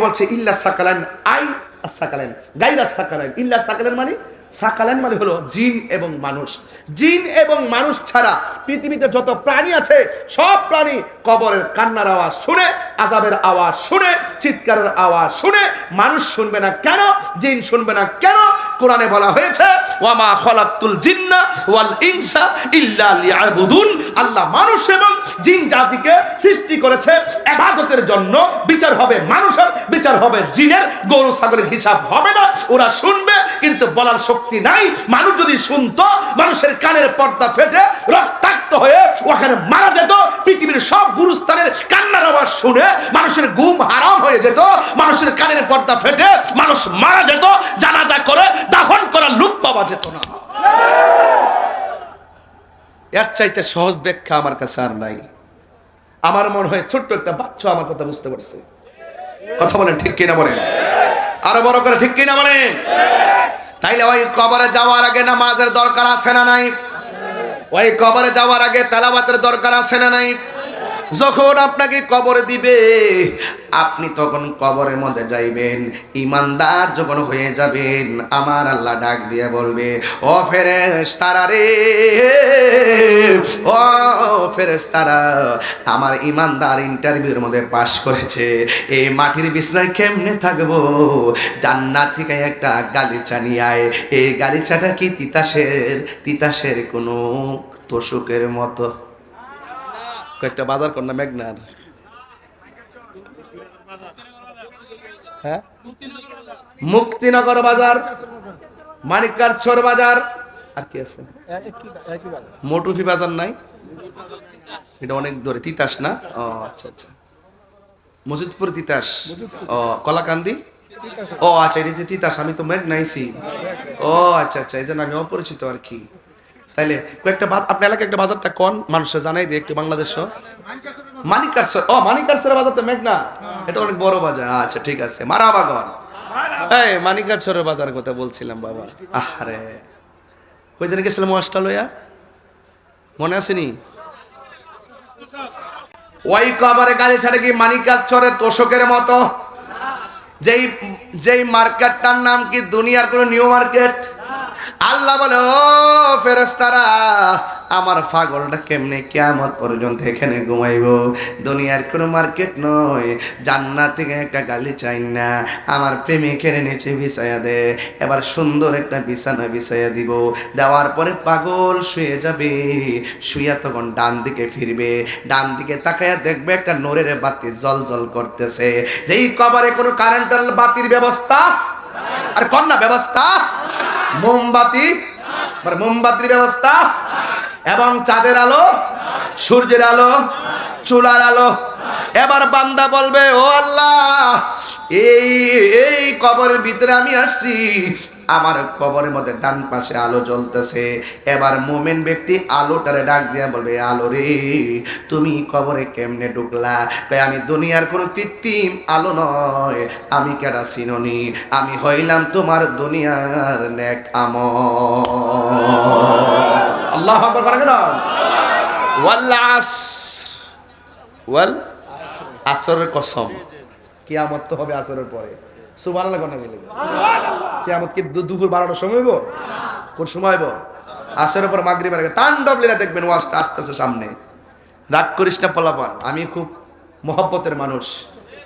বলছে ইল্লা সাকালাইন আই সাকালাইন গায়রা সাকালাইন, ইল্লা সাকালাইন মানে, সাকালাইন মানে হলো জিন এবং মানুষ। জিন এবং মানুষ ছাড়া পৃথিবীতে যত প্রাণী আছে সব প্রাণী কবরের কান্নার আওয়াজ শুনে, আযাবের আওয়াজ শুনে, চিৎকারের আওয়াজ শুনে। মানুষ শুনবে না কেন? জিন শুনবে না কেন? কোরআনে বলা হয়েছে ওয়ামা খালাকতুল জিন্না ওয়াল ইনসা ইল্লা লিয়াবুদুন। আল্লাহ মানুষ এবং জিন জাতিকে সৃষ্টি করেছে ইবাদতের জন্য। বিচার হবে মানুষের, বিচার হবে জিনের। গরু ছাগলের হিসাব হবে না, ওরা শুনবে কিন্তু বলার শক্তি নাই। মানুষ যদি শুনতো, মানুষের কানের পর্দা ফেটে রক্তাক্ত হয়ে ওখানে মারা যেত। পৃথিবীর সব গুরুস্থানের কান্নার আওয়াজ শুনে মানুষের ঘুম হারাম হয়ে যেত, মানুষের কানের পর্দা ফেটে মানুষ মারা যেত, জানাজা করে দাফন করার লোক পাওয়া যেত না। এর চাইতে সহজ ব্যাখ্যা আমার কাছে আর নাই। আমার মনে হয় ছোট্ট একটা বাচ্চা আমার কথা বুঝতে পারছে। কথা বলেন ঠিক কিনা বলেন, আরো বড় করে ঠিক কিনা বলেন। তাইলে ওই কবরে যাওয়ার আগে নামাজের দরকার আছে না নাই? ওই কবরে যাওয়ার আগে তেলাওয়াতের দরকার আছে না নাই? যখন আপনাকে কবরে দিবে, আপনি তখন কবরের মধ্যে যাইবেন, ইমানদার যখন হয়ে যাবেন, আমার আল্লাহ ডাক দিয়ে বলবে, ও ফেরেশতারা রে, ও ফেরেশতারা, আমার ইমানদার ইন্টারভিউর মধ্যে পাশ করেছে, এই মাটির বিছানায় কেমনে থাকবো? জান্নাত থেকে একটা গালিচা নিয়ে আয়। এই গালিচাটা কি তিতাসের কোনো তোষকের মতো? একটা বাজার কর না মেঘনার, হ্যাঁ, মুক্তিনগর বাজার, মানিকগাছর বাজার, আর কি আছে মোটুফি বাজার নাই? এটা অনেক দূরে। তিতাস না? ও আচ্ছা আচ্ছা, মজিদপুর তিতাস। ও কলাকান্দি, ও আচ্ছা, এটা যে তিতাস, আমি তো মেঘনাইছি। ও আচ্ছা আচ্ছা, এই জন্য আমি অপরিচিত আর কি। তাইলে কয়েকটা আপনার এলাকায় একটা বাজারটা কোন মানুষের জানাই দিয়ে একটু বাংলাদেশ। মানিকগাছর, ও মানিকগাছর বাজার তো মেঘনা, এটা অনেক বড় বাজার। আচ্ছা ঠিক আছে, মারাবাগর। এই মানিকগাছরের বাজার কথা বলছিলাম বাবা। আরে কই জানি গেছিলাম অস্ট্রেলিয়া, মনে আসেনি? ওই কবরে গাড়ি ছাড়ে কি মানিকগাছরের তোষকের মতো? যেই মার্কেটটার নাম কি দুনিয়ার কোন নিউ মার্কেট? আল্লাহ বলে, ও ফেরেশতারা, আমার পাগলটা কেমনে কিয়ামত পর্যন্ত এখানে ঘুমাইবো? দুনিয়ার কোনো মার্কেট নয়, জান্নাত থেকে একটা গালিচা না আমার প্রেমিকের নিচে বিছায়া দে। এবার সুন্দর একটা বিছানা বিছাইয়া দিব, দেওয়ার পরে পাগল শুয়ে যাবে। শুয়া তখন ডান দিকে ফিরবে, ডান দিকে তাকায়া দেখবে একটা নূরের বাতি জল জল করতেছে। যেই কবরে কোনো কারেন্টের বাতির ব্যবস্থা আর কন্যা ব্যবস্থা, মোমবাতি, মোমবাতির ব্যবস্থা এবং চাঁদের আলো, সূর্যের আলো, চুলার আলো। এবার বান্দা বলবে, ও আল্লাহ, এই কবরের ভিতরে আমি আসছি, আমার কবরের মধ্যে ডান পাশে আলো জ্বলতেছে। এবার মোমেন ব্যক্তি আলোটারে ডাক দিয়া বলবে, আলো রে, তুমি কবরে কেমনে ঢুকলা? আমি দুনিয়ার কোনো কৃত্রিম আলো নয়, আমি কেডা চিননি, আমি হইলাম তোমার দুনিয়ার নেক আমল। আল্লাহু আকবার বলেন না? ওয়াল আসর, ওয়াল আসরের কসম, কিয়ামত তো হবে আসরের পরে। সুবহানাল্লাহ কোন বলে? কিয়ামত কি দুপুর 12টার সময় হইব? কোন সময় হইব? আসরের পর মাগরিবের আগে তাণ্ডব লীলা দেখবেন, ওয়াজটা আসতেছে সামনে। রাগ করিস না পোলাপান, আমি খুব মহব্বতের মানুষ,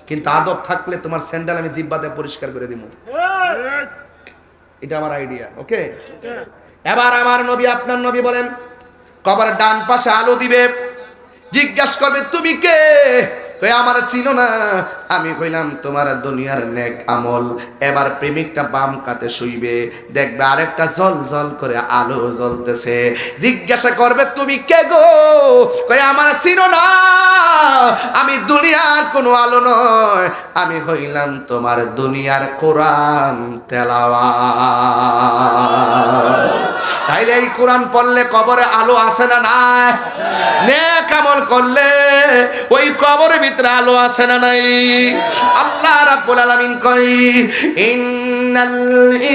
কিন্তু আদব থাকলে তোমার স্যান্ডেল আমি জিহ্বাতে পরিষ্কার করে দিব। এটা আমার আইডিয়া, ওকে? এবার আমার নবী, আপনার নবী বলেন, কবরের ডান পাশে আলো দিবে, জিজ্ঞাসা করবে, তুমি কে? আমার চিনো না, আমি কইলাম তোমার দুনিয়ার নেক আমল। এবার প্রেমিকটা বাম কাতে শুইবে, দেখবে আরেকটা জল জল করে আলো জ্বলতেছে। জিজ্ঞাসা করবে, তুমি কে গো? আমার চিনো না, আমি দুনিয়ার কোনো আলো নয়, আমি হইলাম তোমার দুনিয়ার কোরআন তেলাওয়াত। তাইলে এই কোরআন পড়লে কবরে আলো আসে না? নাই। নেক আমল করলে ওই কবরের ভিতরে আলো আসে না? নাই। আল্লাহ রাব্বুল আলামিন কই, ইন্নাল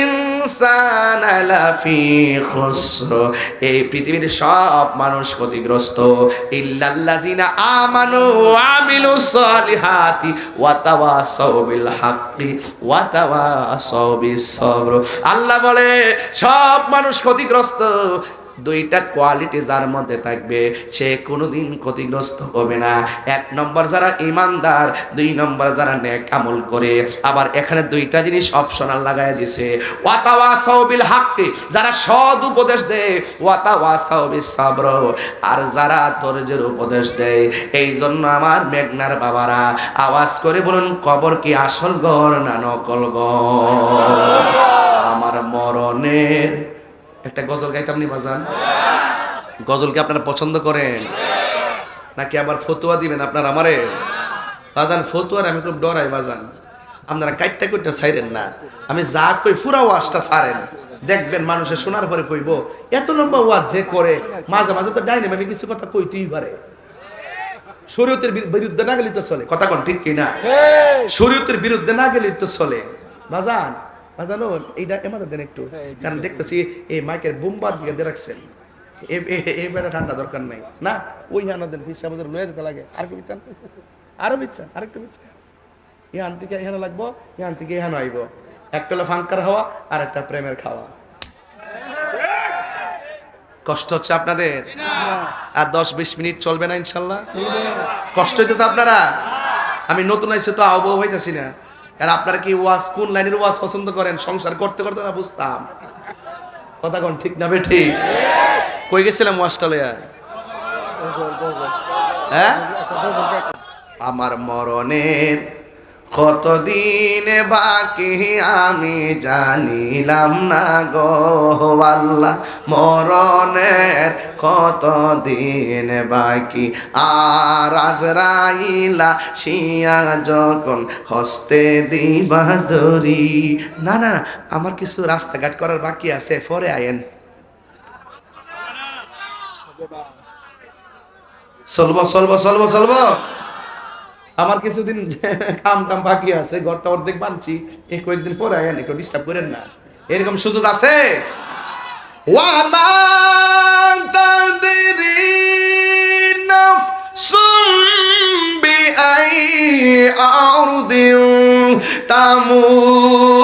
ইনসানা লাফি খুসর, এই পৃথিবীর সব মানুষ ক্ষতিগ্রস্ত, ইল্লাল্লাযিনা আমানু ওয়া আমিলুস সালিহাতি ওয়া তাওয়াসাউ বিল হাক্কি ওয়া তাওয়াসাউ বিস সবর। আল্লাহ বলে সব মানুষ ক্ষতিগ্রস্ত, দুইটা কোয়ালিটি যার মধ্যে থাকবে সে কোনোদিন ক্ষতিগ্রস্ত হবে না। এক নম্বর যারা ইমানদার, দুই নম্বর যারা নেক আমল করে। আবার এখানে দুইটা জিনিস অপশনাল লাগায় দিছে, ওয়াতাওয়াসাউ বিল হাক্কি, যারা সৎ উপদেশ দেয়, ওয়াতাওয়াসাউ বিস সাবর, আর যারা ধৈর্যের উপদেশ দেয়। এই জন্য আমার মেঘনার বাবারা আওয়াজ করে বলুন, কবর কি আসল ঘর না নকল ঘর? আমার মরণের একটা গজল গাইতাম নি বাজান? গজল কি আপনারা পছন্দ করেন নাকি আবার ফতুয়া দিবেন আপনারা আমারে? বাজান ফতুয়ার আমি খুব ডরাই বাজান, আপনারা কাইটটা কইটা ছাইরেন না। আমি যা কই পুরা ওয়াজটা ছাড়েন, দেখবেন মানুষের শোনার পরে কইব এত লম্বা ওয়াজ যে করে, মাঝে মাঝে তো ডাইনে আমি কিছু কথা কইতেই পারে। শরীয়তের বিরুদ্ধে না গেলে তো চলে, কথা কোন ঠিক কিনা? শরীয়তের বিরুদ্ধে না গেলে তো চলে বাজান। বাজানো এইটা এমাদের দেন একটু, কারণ দেখতেছি এই মাইকের বুমবার দিকে দিয়ে রাখছেন, এই বেড়া ঠান্ডা দরকার নাই না। ওই হানাদের হিসাব লয়ে যেতে লাগে, আর কি বিচ্ছান, আরো বিচ্ছান, আরেকটু বিচ্ছান। ইহান থেকে এখানে লাগবো, ইহান থেকে এখানে আইব। একটা হলো ফাঙ্কার হওয়া, আর একটা প্রেমের খাওয়া। কষ্ট হচ্ছে আপনাদের? আর 10-20 মিনিট চলবে না ইনশাল্লাহ? কষ্ট হইতেছে আপনারা? আমি নতুন আইসে তো আবহাওয়া হইতেছি না। আর আপনারা কি ওয়াজ, কোন লাইনের ওয়াজ পছন্দ করেন? সংসার করতে করতে না বুঝতাম, কথা কোন ঠিক না বেঠি? কই গেছিলাম ওয়াজটা লইয়া? হ্যাঁ, আমার মরণের কতদিন বাকি আমি জানিলাম না গো আল্লাহ, মরণের কতদিন বাকি। আর আজরাইলা শিয়া যখন হস্তে দিবা ধরি, না না আমার কিছু রাস্তাঘাট করার বাকি আছে, পরে আয়েন। চলবো চলবো চলবো চলবো, আমার কিছুদিন কাম টাম বাকি আছে, ঘরটা অর্ধেক বানছি, এই কয়েকদিন পরে আয়েন, একটু ডিস্টার্ব করেন না। এরকম সুযোগ আছে? ওয়ামা তাদরি নাফসুম বিআই আরদিন তামুত,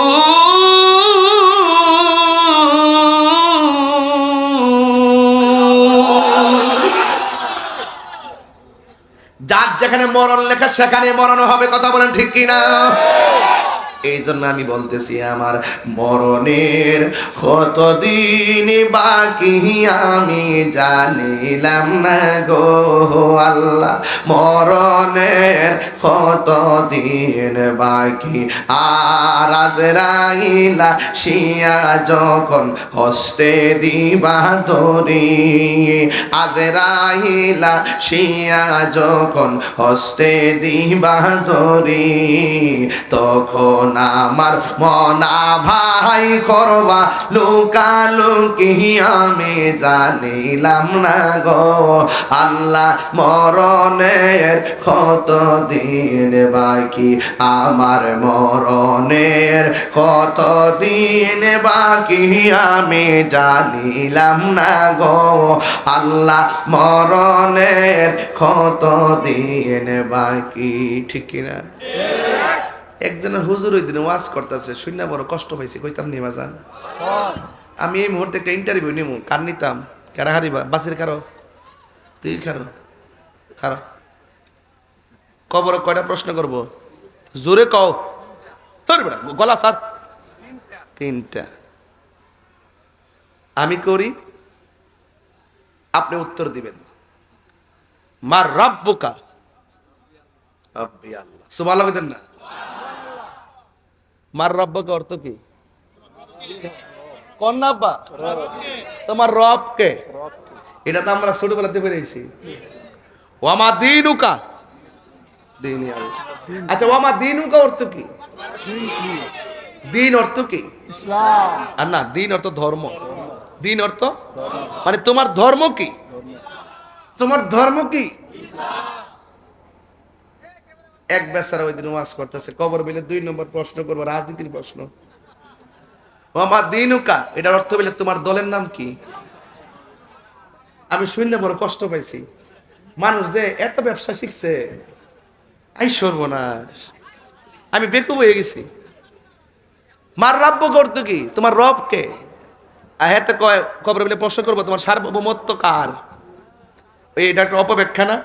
যার যেখানে মরণ লেখা সেখানে মরণ হবে, কথা বলেন ঠিক কিনা? এই জন্য আমি বলতেছি আমার মরণের কতদিন বাকি আমি জানিলাম না গো আল্লাহ, মরণের কতদিন বাকি। আর আজরাইলা শিয়া যখন হস্তে দিবা ধরি, আজরাইলা শিয়া যখন হস্তে দিবা ধরি, তখন আমার মনা ভাই করবা লুকালুকি আমি জানিলাম না গো আল্লাহ, মরণের কতদিন বাকি, আমার মরণের কতদিন বাকি আমি জানিলাম না গো আল্লাহ, মরণের কতদিন বাকি। ঠিক কিনা? একজনের হুজুর ওই দিনে ওয়াজ করতেছে, শুনে বড় কষ্ট হয়েছে, কইতাম নি বাজান আমি এই মুহূর্তে একটা ইন্টারভিউ নিব, কার নিতাম? কারা হারিবা? বাসের কারো? তুই খারো খারো। কবর কয়টা প্রশ্ন করব? জোরে কও, গলা সাত। 3টা। আমি করি, আপনি উত্তর দিবেন। মার রাব্বুকা, রব্বি আল্লাহ। সুবহানাল্লাহ দেন না? মার রব্বুকা অর্থ কি? কোন আব্বা? তোমার রব কে? এটা তো আমরা ছোটবেলাতে পেরেছি। ওয়ামা দীনুকা, দিন ইসলাম। আচ্ছা, ওয়ামা দীনুকা অর্থ কি? দিন অর্থ কি? ইসলাম। আর না, দিন অর্থ ধর্ম। দিন অর্থ মানে তোমার ধর্ম কি? তোমার ধর্ম কি? এক বেচারা ওই দিন ওয়াজ করতেছে, কবর বিলে 2 নম্বর প্রশ্ন করবো, রাজনীতির প্রশ্ন। ওয়ামা দীনুকা, এটার অর্থ বলে তোমার দলের নাম কি? আমি শুনলে বড় কষ্ট পাইছি, মানুষ যে এত ব্যবসা শিখছে, আই সর্বনাশ, আমি বেকুব হয়ে গেছি। মার রাব্বুকা অর্থ কি? তোমার রব কে? আয়াতে কয় কবরে বলে প্রশ্ন করবো তোমার সার্বভৌমত্ব কার? এটা একটা অপব্যাখ্যা না?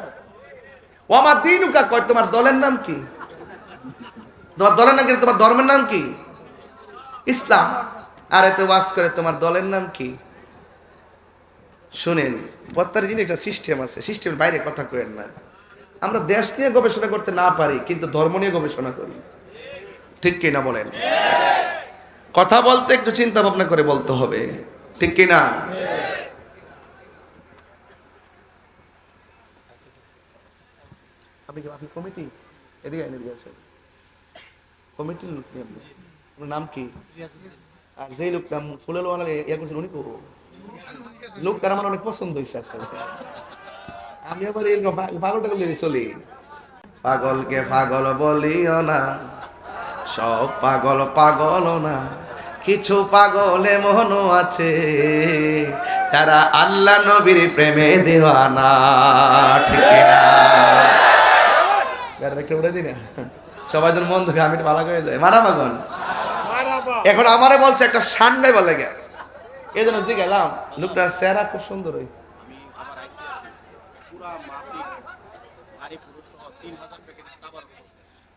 ওমা দিনুকা কয় তোমার দলের নাম কি? তোমার দলের নাম কি? তোমার ধর্মের নাম কি? ইসলাম। আর এতে ওয়াজ করে তোমার দলের নাম কি? শুনেন, প্রত্যেক জিনিস একটা সিস্টেম আছে, সিস্টেমের বাইরে কথা কইেন না। আমরা দেশ নিয়ে গবেষণা করতে না পারি, কিন্তু ধর্ম নিয়ে গবেষণা করি। ঠিক কিনা বলেন? কথা বলতে একটু চিন্তা ভাবনা করে বলতে হবে, ঠিক কিনা? আপনি কমিটি এদিকে আসেন, কমিটির লোক নিয়ে আপনি, আপনার নাম কি? আর যেই লোকটা ফুলেল বানালে ইয়া করছেন উনি কো লোকটার আমার অনেক পছন্দ হয়েছে আসলে। আমি আবার এই পাগলটাকে নিয়ে চলি। পাগলকে পাগল বলিও না, সব পাগল পাগল না, কিছু পাগল এমনও আছে যারা আল্লাহ নবীর প্রেমে দেওয়ানা। ঠিক না? একটা উড়ে দিন সবাই যেন মন দেখে আমি ভালো হয়ে যায়। মারা পাগল এখন আমারে বলছে একটা শান গাইবা লাগে, এই জন্য জি গেলাম। লোকটার চেহারা খুব সুন্দর। ওই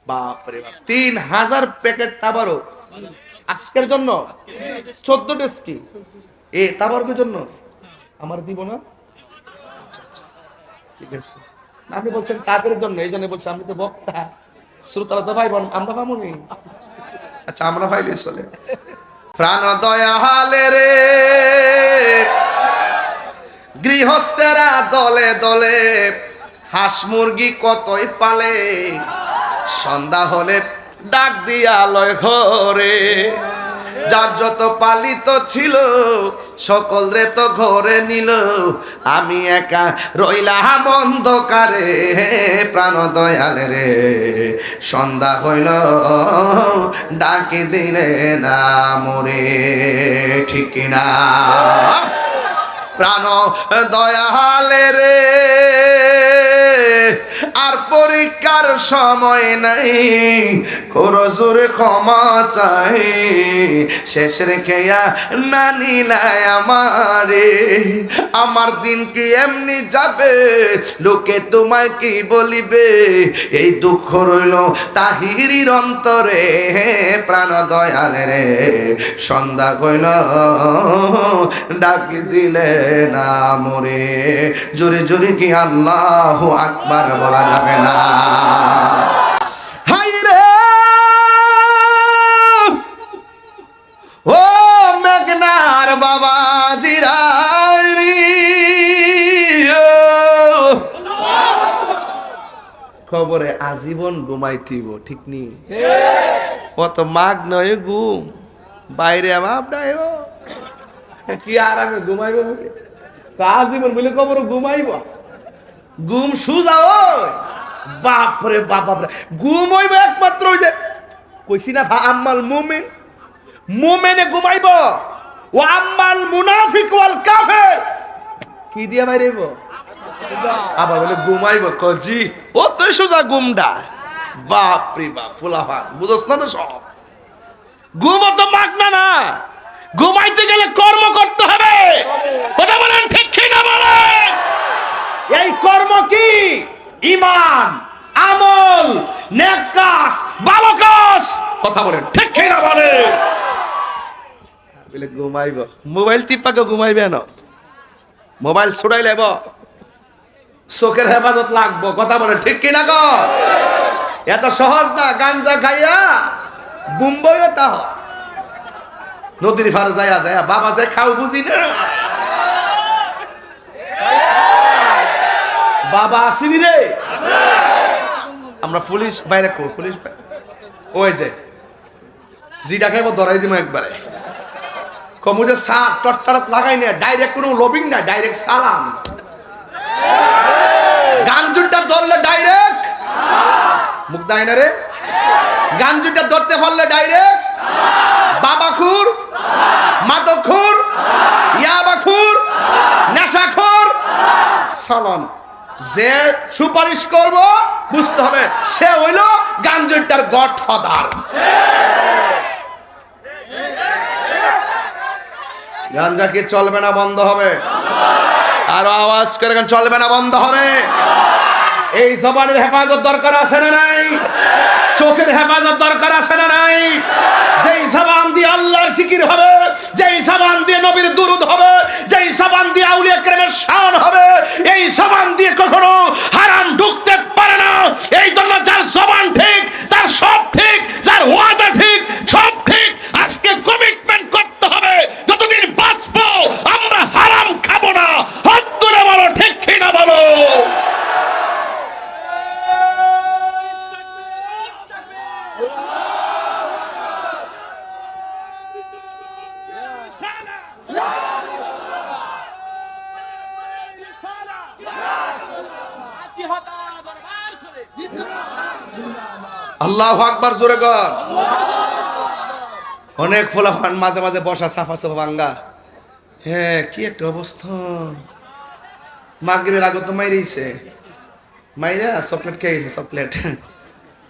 বাপরে বাপ, 3000 প্যাকেট তাবারক আজকের জন্য। 14 ডেজ কি এ তাবারকের জন্য আমার দিব না? ঠিক আছে, আপনি বলছেন তাদের জন্য, এই জন্য বলছি আমি তো বক্তা, শ্রোতারা তো ভাই বোন, আমরা পাবনি। আচ্ছা আমরা পাইলে চলে। প্রাণ দয়ালে রে গৃহস্থেরা দলে দলে হাঁস মুরগি কতই পালে, সন্ধ্যা হলে ডাক দিয়া লয় ঘরে, যার যত পালিত ছিল সকল রে তো ঘরে নিল, আমি একা রইলাম অন্ধকারে। প্রাণ দয়ালে রে সন্ধ্যা হইল ডাকি দিলে না মরে। ঠিক না? প্রাণ দয়ালে রে আর পরীক্ষার সময় নাই, করজোরে ক্ষমা চাই, শেষ রেখেয়া না নিলাই আমারে। আমার দিন কি এমনি যাবে, লোকে তোমায় কি বলিবে, এই দুঃখ রইল তাহিরির অন্তরে। প্রাণ দয়ালে রে সন্ধ্যা কইল ডাকি দিলে না মরে। জোরে জোরে কি আল্লাহু আকবার বলা যাবে না? হাই রে ও মেঘনার বাবা জিরারি, খবরে আজীবন ঘুমাইতিব। ঠিক নি? কত মাগ নয় ঘুম, বাইরে আমার কি আর আমি ঘুমাইব আজীবন বলে খবর ঘুমাইব। ঘুম সুজা বাপরে বাপরে, ঘুম হইব একমাত্র ওই যে কইছি না আম্মাল মুমিন, মুমিনে ঘুমাইব, ও আম্মাল মুনাফিক ওয়াল কাফির কি দিয়া বাইরেব? আবার বলে ঘুমাইব কজি ও তো সুজা ঘুমডা। বাপরে বাপ ফুলাফান বুঝছ না তো সব। ঘুম তো মাগনা না, ঘুমাইতে গেলে কর্ম করতে হবে। কথা বলেন ঠিক কি না বলেন? এই কর্ম কি? ঈমান, আমল, নেক কাজ, ভালো কাজ। কথা বলেন ঠিক কি না বলেন? বলে ঘুমাইব, মোবাইল টিপাকে ঘুমাইবে না, মোবাইল ছুড়াই লেব, চোখের হেফাজত লাগবো। কথা বলেন ঠিক কি না গো? এত সহজ না। গাঞ্জা খাইয়া বুম্বইও তা নদীর ফারে যায়া যায়া বাবা যায় খাও বুঝি না, বাবা আসিনি রে। আমরা পুলিশ বাইরে কো, পুলিশ ওই যে জিডা খাইব ধরাই দিব একবারে। কমু যে সার টটটাট লাগাই না, ডাইরেক্ট কোনো লবিং না, ডাইরেক্ট সালাম। গাঞ্জুরটা ধরলে ডাইরেক্ট মুখ দেয় না রে। গাঞ্জুরটা ধরতে পারলে ডাইরেক্ট বাবাখুর, মাদকখুর, ইয়াবাখুর, নেশাখোর সালাম। যে সুপারিশ করব বুঝতে হবে সে হইল গাঞ্জুরটার গডফাদার। গাঞ্জা কি চলবে না বন্ধ হবে? আরো আওয়াজ করে চলবে না বন্ধ হবে? এই জবানের হেফাজত দরকার আছে না নাই? চোখের হেফাজত দরকার আছে না নাই? যেই জবান দিয়ে আল্লাহর জিকির হবে, যেই জবান দিয়ে নবীর দুরূদ হবে, যেই জবান দিয়ে আউলিয়া কেরামের শান হবে, এই জবান দিয়ে কখনো হারাম ঢুকতে পারে না। এই জন্য যার জবান ঠিক তার সব ঠিক, যার ওয়াদা ঠিক সব ঠিক। আজকে কমিটমেন্ট করতে হবে যতদিন বাঁচবো আমরা হারাম খাবো না। হাত তুলে বলো ঠিক কিনা বলো। আল্লাহু আকবার, জোরে কর। অনেক ফোলাফান মাঝে মাঝে বসা সাফা সাফা ভাঙ্গা। হ্যাঁ, কি একটা অবস্থা। মাগরিবের আগে তো মাইরেছে, মাইরা চকলেট খাইছে, চকলেট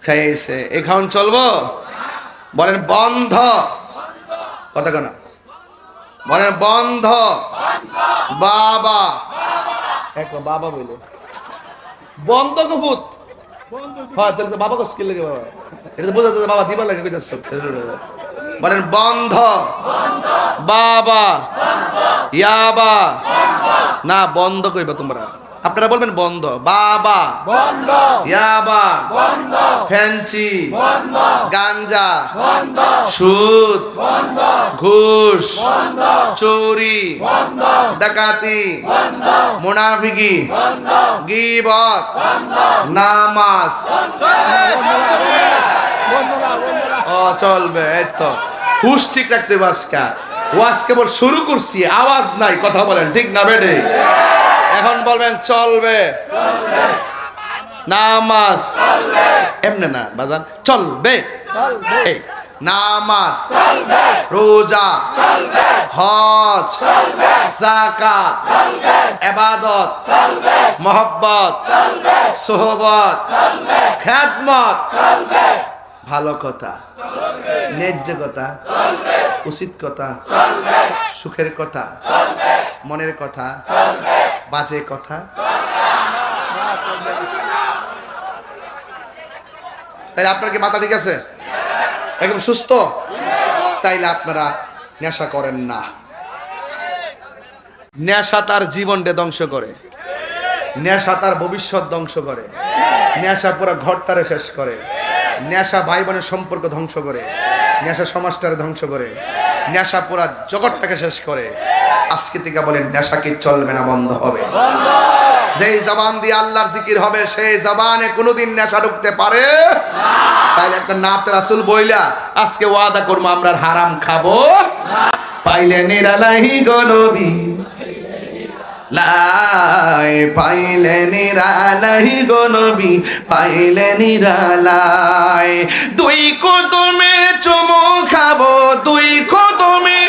খাইছে। এই খাওয়ান চলবো? বলেন বন্ধ। কথা কেনা বলেন বন্ধ। বাবা একবার বাবা বলে বন্ধ কফুত। হ্যাঁ, তাহলে তো বাবা কষ্ট লাগে বাবা, এটা তো বোঝা যাচ্ছে বাবা দিবার লাগে। বলেন বন্ধ। বাবা ইয়াবা না, বন্ধ কইবা তোমরা। আপনারা বলবেন বন্ধ। বাবা বন্ধ, ইয়াবা বন্ধ, ফ্যান্সি বন্ধ, গাঞ্জা বন্ধ, সুদ বন্ধ, ঘুষ বন্ধ, চুরি বন্ধ, ডাকাতি বন্ধ, মুনাফিকি বন্ধ, গীবত বন্ধ, নামাজ ও চলবে। এই তো হুশ ঠিক রাখতে বাসকা। ওয়াজ কেবল শুরু করছি, আওয়াজ নাই। কথা বলেন ঠিক না বেডে? এখন বলবেন চলবে। নামাজ এমনি না বাজান, চলবে। নামাজ, রোজা, হজ, যাকাত, ইবাদত, মহব্বত, সোহবত, খেদমত, ভালো কথা, ন্যায্য কথা, উচিত কথা, সুখের কথা, মনের কথা, বাজে কথা। তাইলে আপনার কি মাথা ঠিক আছে? একদম সুস্থ? তাইলে আপনারা নেশা করেন না। নেশা তার জীবনকে ধ্বংস করে, নেশা তার ভবিষ্যৎ ধ্বংস করে, নেশা পুরো ঘরটারে শেষ করে, নেশা ভাই বোনের সম্পর্ক ধ্বংস করে, নেশা সমাজটারে ধ্বংস করে, নেশা পুরা জগৎটাকে শেষ করে। আজকে থেকে বলেন নেশা কি চলবে না বন্ধ হবে? যেই জবান দিয়ে আল্লাহর জিকির হবে সেই জবানে কোনোদিন নেশা ঢুকতে পারে না। তাই একটা নাত রাসূল বইলা আজকে ওয়াদা করবো আমরা হারাম খাবো পাইলে নিরালাই গো নবী, লাই পাইলে নিরালাই গো নবী, পাইলে নিরালাই। দুই কদমে চুমু খাবো, দুই কদমে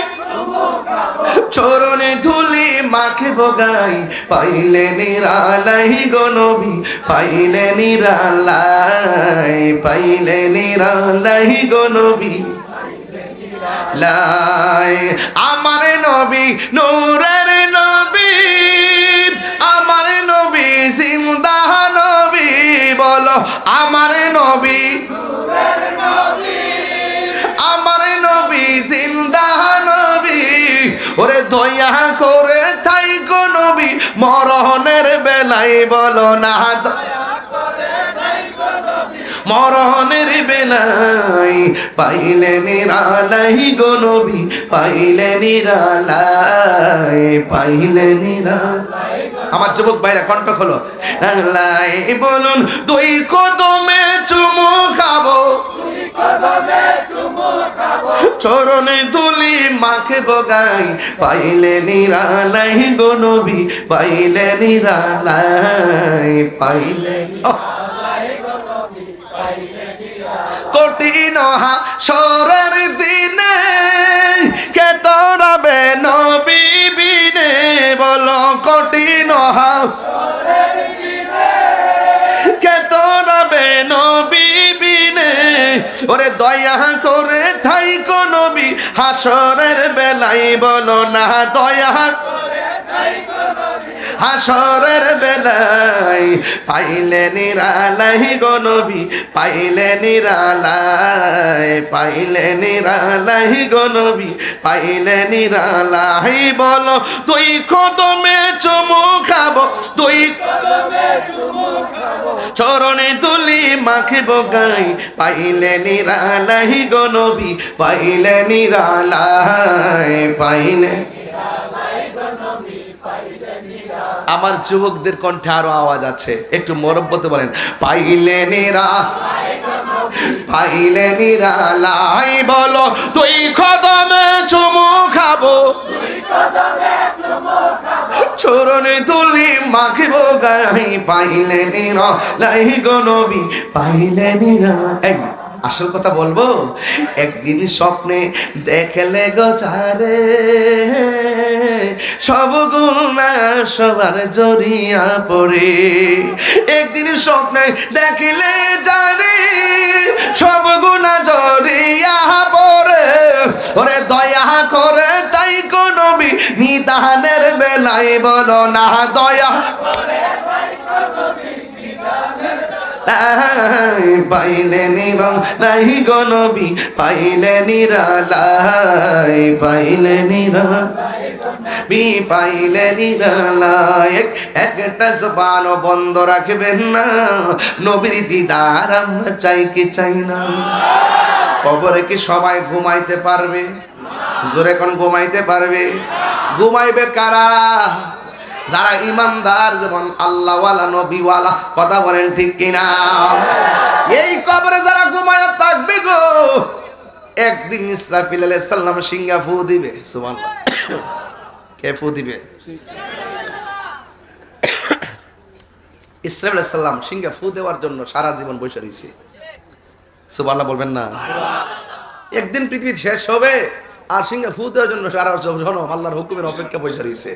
চরণে ধুলি মাখে বগাই, পাইলে নিরালাই গো নবী, পাইলে নিরালাই, পাইলে নিরালাই গো নবী, লাই। আমার নবী নূরের নবী, আমার নবী জিন্দা নবী, বলো আমার নবী, আমার নবী জিন্দা নবী। ওরে দয়া করে তাই গো নবী মরণের বেলায় বলো না, মরণের বেলায় পাইলে নিরালাই গো নবী, পাইলে নিরালাই, পাইলে নিরালাই। আমার যুবক ভাইরা কণ্ঠ খোলো, লাই বলুন দুই কদমে চুমু খাবো, চরণে ধুলি মাখে বগাই, পাইলে নিরালাই গো নবী, পাইলে নিরালাই, পাইলে কঠিন হাসরের দিনে কে তোরাবে নবী বিনে, বলো কঠিন হাসরের দিনে কে তোরাবে নবী বিনে। ওরে দয়া করে থাইকো নবী হাসরের বেলায় বলো না দয়া হাসরের বেলায় পাইলে নিরালাই গো নবী পাইলে নিরালাই পাইলে নিরালাই গো নবী পাইলে নিরালাই বলো তুই কদমে চুমু খাবো তুই কদমে চুমু খাবো চরণে তুলি মাখিব গাই পাইলে নিরালাই গো নবী পাইলে নিরালাই পাইলে আমার যুবকদের কণ্ঠে আরো আওয়াজ আছে একটু মরব্বতে বলেন পাইলে নিরা পাইলে নিরালাই বলো তুই কদমে চুমু খাবো চরণে তুলি মাখিব গাই পাইলে নিরালাই গো নবী পাইলে নিরালাই আসল কথা বলবো একদিন স্বপ্নে দেখলে গো চারে সব গুণা সবার জড়িয়া পড়ে একদিন স্বপ্নে দেখিলে জানে সব গুণা জড়িয়া পড়ে ওরে দয়া করে তাই কোন নবী নিদানের বেলায় বলো না দয়া করে তাই কোন নবী পাইলে নিরালাই গো নবী পাইলে নিরালাই পাইলে নিরালাই পাইলে নিরালাই একটা জবান বন্ধ রাখবেন না নবীর দিদার আমরা চাই কি চাই না কবরে কি সবাই ঘুমাইতে পারবে জোরে কোন ঘুমাইতে পারবে ঘুমাইবে কারা যারা ইমানদার যেমন আল্লাহওয়ালা নবীওয়ালা কথা বলেন ঠিক কিনা এই কবরে যারা ঘুমায় থাকবে গো একদিন ইসরাফিল আলাইহিস সালাম সিংহা ফু দিবে সুবহানাল্লাহ কে ফু দিবে ইসরাফিল আলাইহিস সালাম সিংহা ফু দেওয়ার জন্য সারা জীবন বসে রইছে সুবহানাল্লাহ বলবেন না একদিন পৃথিবী শেষ হবে আর সিংহা ফু দেওয়ার জন্য সারা জনম আল্লাহর হুকুমের অপেক্ষা বসে রইছে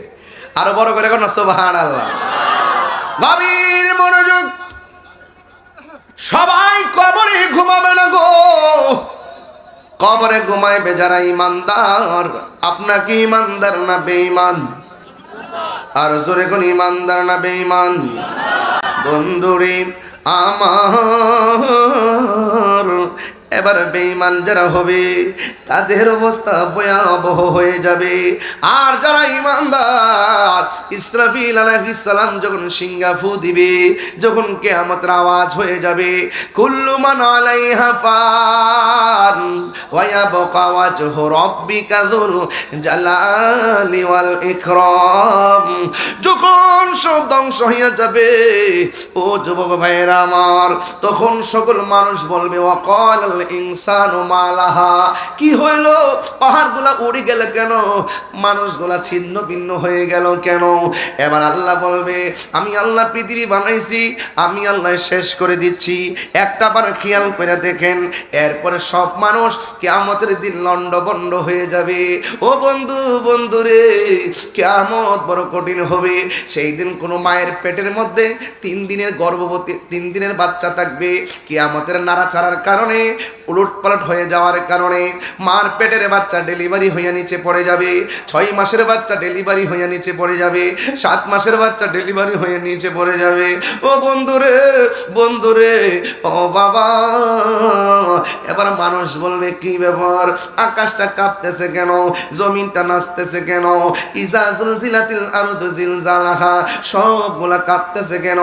আরো বড় করে এখন সুবহানাল্লাহ গভীর মনোযোগ সবাই কবরে ঘুমাবে না গো কবরে ঘুমাইবে যারা ইমানদার আপনাকে ইমানদার না বেঈমান আর জোরে কোন ইমানদার না বেঈমান বন্ধুরে আমার এবার বেঈমান যারা হবে তাদের অবস্থা ভয়াবহ হয়ে যাবে আর যারা ঈমানদার ইসরাফিল আলাইহিস সালাম যখন সিংহা ফু দিবে যখন কিয়ামতের আওয়াজ হয়ে যাবে কুল্লু মান আলাইহা ফান ওয়া ইয়াবকা ওয়াজহু রাব্বিকা যুল জালালি ওয়াল ইকরাম যখন সব ধ্বংস হয়ে যাবে ও যুবক ভাইরা আমার তখন সকল মানুষ বলবে ওয়াকাল ইনসানু মালাহা কি হইল পাহাড়গুলা উড়ে গেল কেন মানুষগুলা ছিন্ন ভিন্ন হয়ে গেল কেন এবার আল্লাহ বলবে আমি আল্লাহ পৃথিবী বানাইছি আমি আল্লাহ শেষ করে দিচ্ছি একটা বার খেয়াল করে দেখেন এরপরে সব মানুষ কিয়ামতের দিন লন্ডভন্ড হয়ে যাবে ও বন্ধু বন্ধুরে কিয়ামত বড় কঠিন হবে সেই দিন কোনো মায়ের পেটের মধ্যে 3 দিনের গর্ভবতী 3 দিনের বাচ্চা থাকবে কিয়ামতের নাড়াচাড়ার কারণে উলটপালট হয়ে যাওয়ার কারণে মার পেটের বাচ্চা ডেলিভারি হয়ে নিচে পড়ে যাবে 6 মাসের বাচ্চা ডেলিভারি হয়ে নিচে পড়ে যাবে 7 মাসের বাচ্চা ডেলিভারি হয়ে নিচে পড়ে যাবে ও বন্ধুরে বন্ধুরে ও বাবা এবার মানুষ বলবে কি ব্যাপার আকাশটা কাঁপতেছে কেন জমিনটা নাচতেছে কেন ইজা জুলজিলাতিল আরদু জিলজালাহা সবগুলা কাঁপতেছে কেন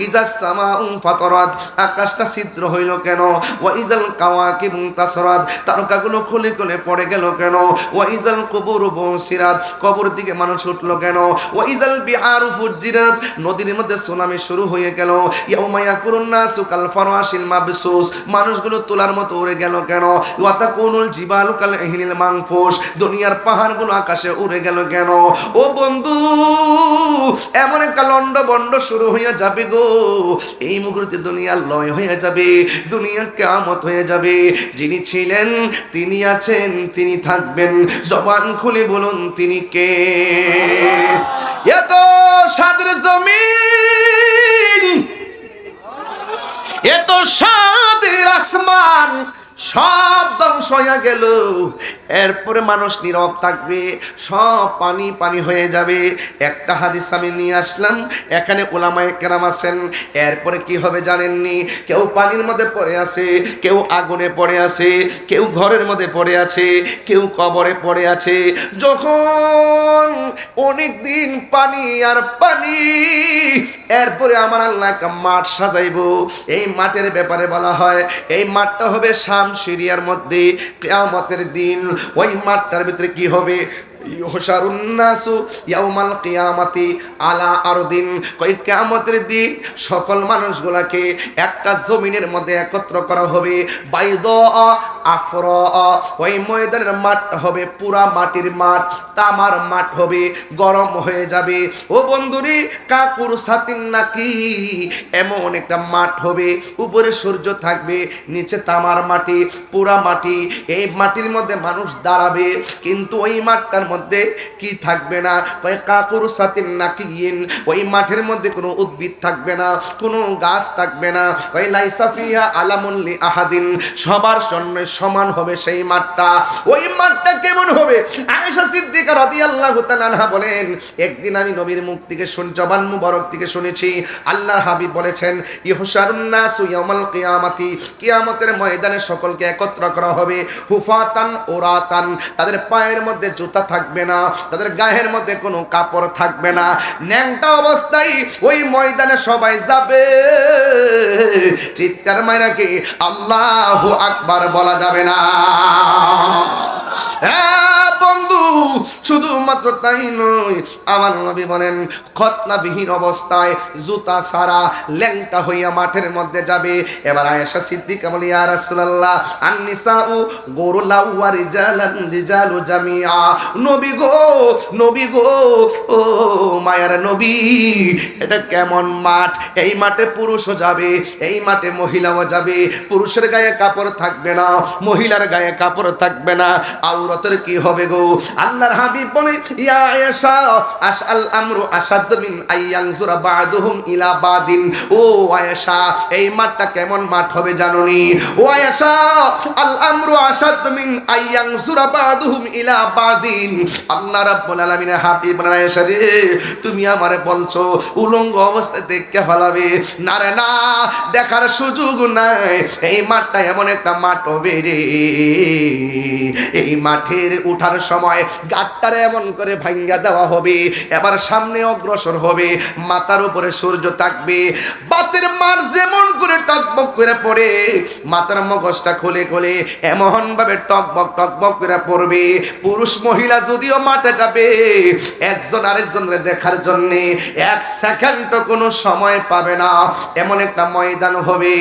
ইজা সামাউ ফাতারাত আকাশটা ছিদ্র হইল কেন ওয়া ইজাল কাওয়াকিবু তাসরাত তারকাগুলো খুলে খুলে পড়ে গেল কেন ওয়া ইজাল কুবুরু বুসিরাত কবর দিকে মানুষ উঠলো কেন ওয়া ইজাল বিহারু ফুজিরাত নদীর মধ্যে সুনামি শুরু হয়ে গেল ইয়াউমা ইয়াকুরুন নাসু কাল ফারাশিল মাবসুস মানুষগুলো তোলার মতো উড়ে গেল কেন ওয়া তাকুনুল জিবালু কাল ইহনিল মানফুস দুনিয়ার পাহাড়গুলো আকাশে উড়ে গেল কেন ও বন্ধু এমন একটা লন্ডভন্ড শুরু হয়ে যাবে গো এই মুহূর্তে দুনিয়া লয় হয়ে যাবে দুনিয়া কিয়ামত হয়ে যাবে যিনি ছিলেন তিনি আছেন তিনি থাকবেন জবান খুলে বলুন তিনি কে এত সাদের জমিন এত সাদের আসমান সব ধ্বংস হয়ে গেল। এরপরে মানুষ নীরব থাকবে, সব পানি পানি হয়ে যাবে। একটা হাদিস আমি নিয়ে আসলাম, এখানে উলামায়ে কেরাম আছেন। এরপরে কি হবে জানেননি? কেউ পানির মধ্যে পড়ে আছে, কেউ আগুনে পড়ে আছে, কেউ ঘরের মধ্যে পড়ে আছে, কেউ কবরে পড়ে আছে। যখন অনেক দিন পানি আর পানি, এরপরে আমার আল্লাহ একটা মাঠ সাজাইবো। এই মাঠের ব্যাপারে বলা হয়, এই মাঠটা হবে শাম সিরিয়ার মধ্যে কিয়ামতের দিন। ওই মাঠটার ভিতরে কি হবে? ইউহশারুন নাসু ইয়াউমাল কিয়ামাতি আলা আরদিন। কই কিয়ামতের দিন সকল মানুষগুলাকে একটা জমিনের মধ্যে একত্র করা হবে। বাইদা আফরা, ওই ময়দানের মাঠটা হবে পুরা মাটির মাঠ, তামার মাঠ হবে, গরম হয়ে যাবে। ও বন্ধুরে, কাকুর সাতিন নাকি এমন একটা মাঠ হবে, উপরে সূর্য থাকবে, নিচে তামার মাটি, পুরা মাটি। এই মাটির মধ্যে মানুষ দাঁড়াবে, কিন্তু ওই মাঠটার মধ্যে কি থাকবে না? কাকুর সাতিন নাকিয়িন, ওই মাঠের মধ্যে কোনো উদ্ভিদ থাকবে না, কোনো গাছ থাকবে না। ওই লাইসা ফিহা আলামুন লি আহাদিন, সবার জন্য সমান হবে সেই মাঠটা। ওই মাঠটা কেমন হবে? আয়েশা সিদ্দিকা রাদিয়াল্লাহু তাআলা আনহা বলেন, একদিন আমি নবীর মুখ থেকে জবান মুবারক থেকে শুনেছি, আল্লাহর হাবিব বলেছেন, ইহশারুন নাসু ইয়াউমাল কিয়ামাতি, কিয়ামতের ময়দানে সকলকে একত্র করা হবে, হুফাতান ওরাতান, তাদের পায়ের মধ্যে জুতা থাকবে না, তাদের গায়ের মধ্যে কোনো কাপড় থাকবে না, ন্যাংটা অবস্থায় ওই ময়দানে সবাই যাবে। চিৎকার মাইরা কি আল্লাহু আকবার বলা যাবে না? হ্যাঁ বন্ধু, শুধুমাত্র তাই নয়, আমার নবী বলেন খতনাবিহীন অবস্থায় জুতা ছাড়া ল্যাংটা হইয়া মাঠের মধ্যে যাবে। এবার আয়েশা সিদ্দিকা বলি, ইয়া রাসূলুল্লাহ, আন-নিসাউ গুরুলাউ ওয়া রিজালু জামিআ। নবী গো, নবী গো, ও মায়ার নবী, এটা কেমন মাঠ? এই মাঠে পুরুষও যাবে, এই মাঠে মহিলাও যাবে। পুরুষের গায়ে কাপড় থাকবে না, মহিলার গায়ে কাপড় থাকবে না, আওরাতের কি হবে গো? আল্লাহর হাবিব বলে, ইয়া আয়েশা, আশআল আমরু আশাদ মিন আইয়ানজুরা বা'দুহুম ইলা বাদিন। ও আয়েশা, এই মাঠটা কেমন মাঠ হবে জানোনি? ও আয়েশা, আল আমরু আশাদ মিন আইয়ানজুরা বা'দুহুম ইলা বাদিন। আল্লাহ রাব্বুল আলামিনের হাবিব বলেন, আয়েশা রে, তুমি আমারে বলছো উলঙ্গ অবস্থায় দেখে ফেলাবে? না রে না, দেখার সুযোগ নাই। এই মাঠটা এমন একটা মাঠ হবে রে, এই মাঠের উঠার সময় গাটটারে এমন করে ভাঙ্গা দেওয়া হবে, এবার সামনে অগ্রসর হবে, মাথার উপরে সূর্য থাকবে, বাতের মার যেমন করে টকবক করে পড়ে, মাথার মগজটা খুলে খুলে এমন ভাবে টকবক টকবক করে পড়বে। পুরুষ মহিলা যদিও মাঠে যাবে, একজন আরেকজনের দেখার জন্য এক সেকেন্ড কোনো সময় পাবে না, এমন একটা ময়দান হবে।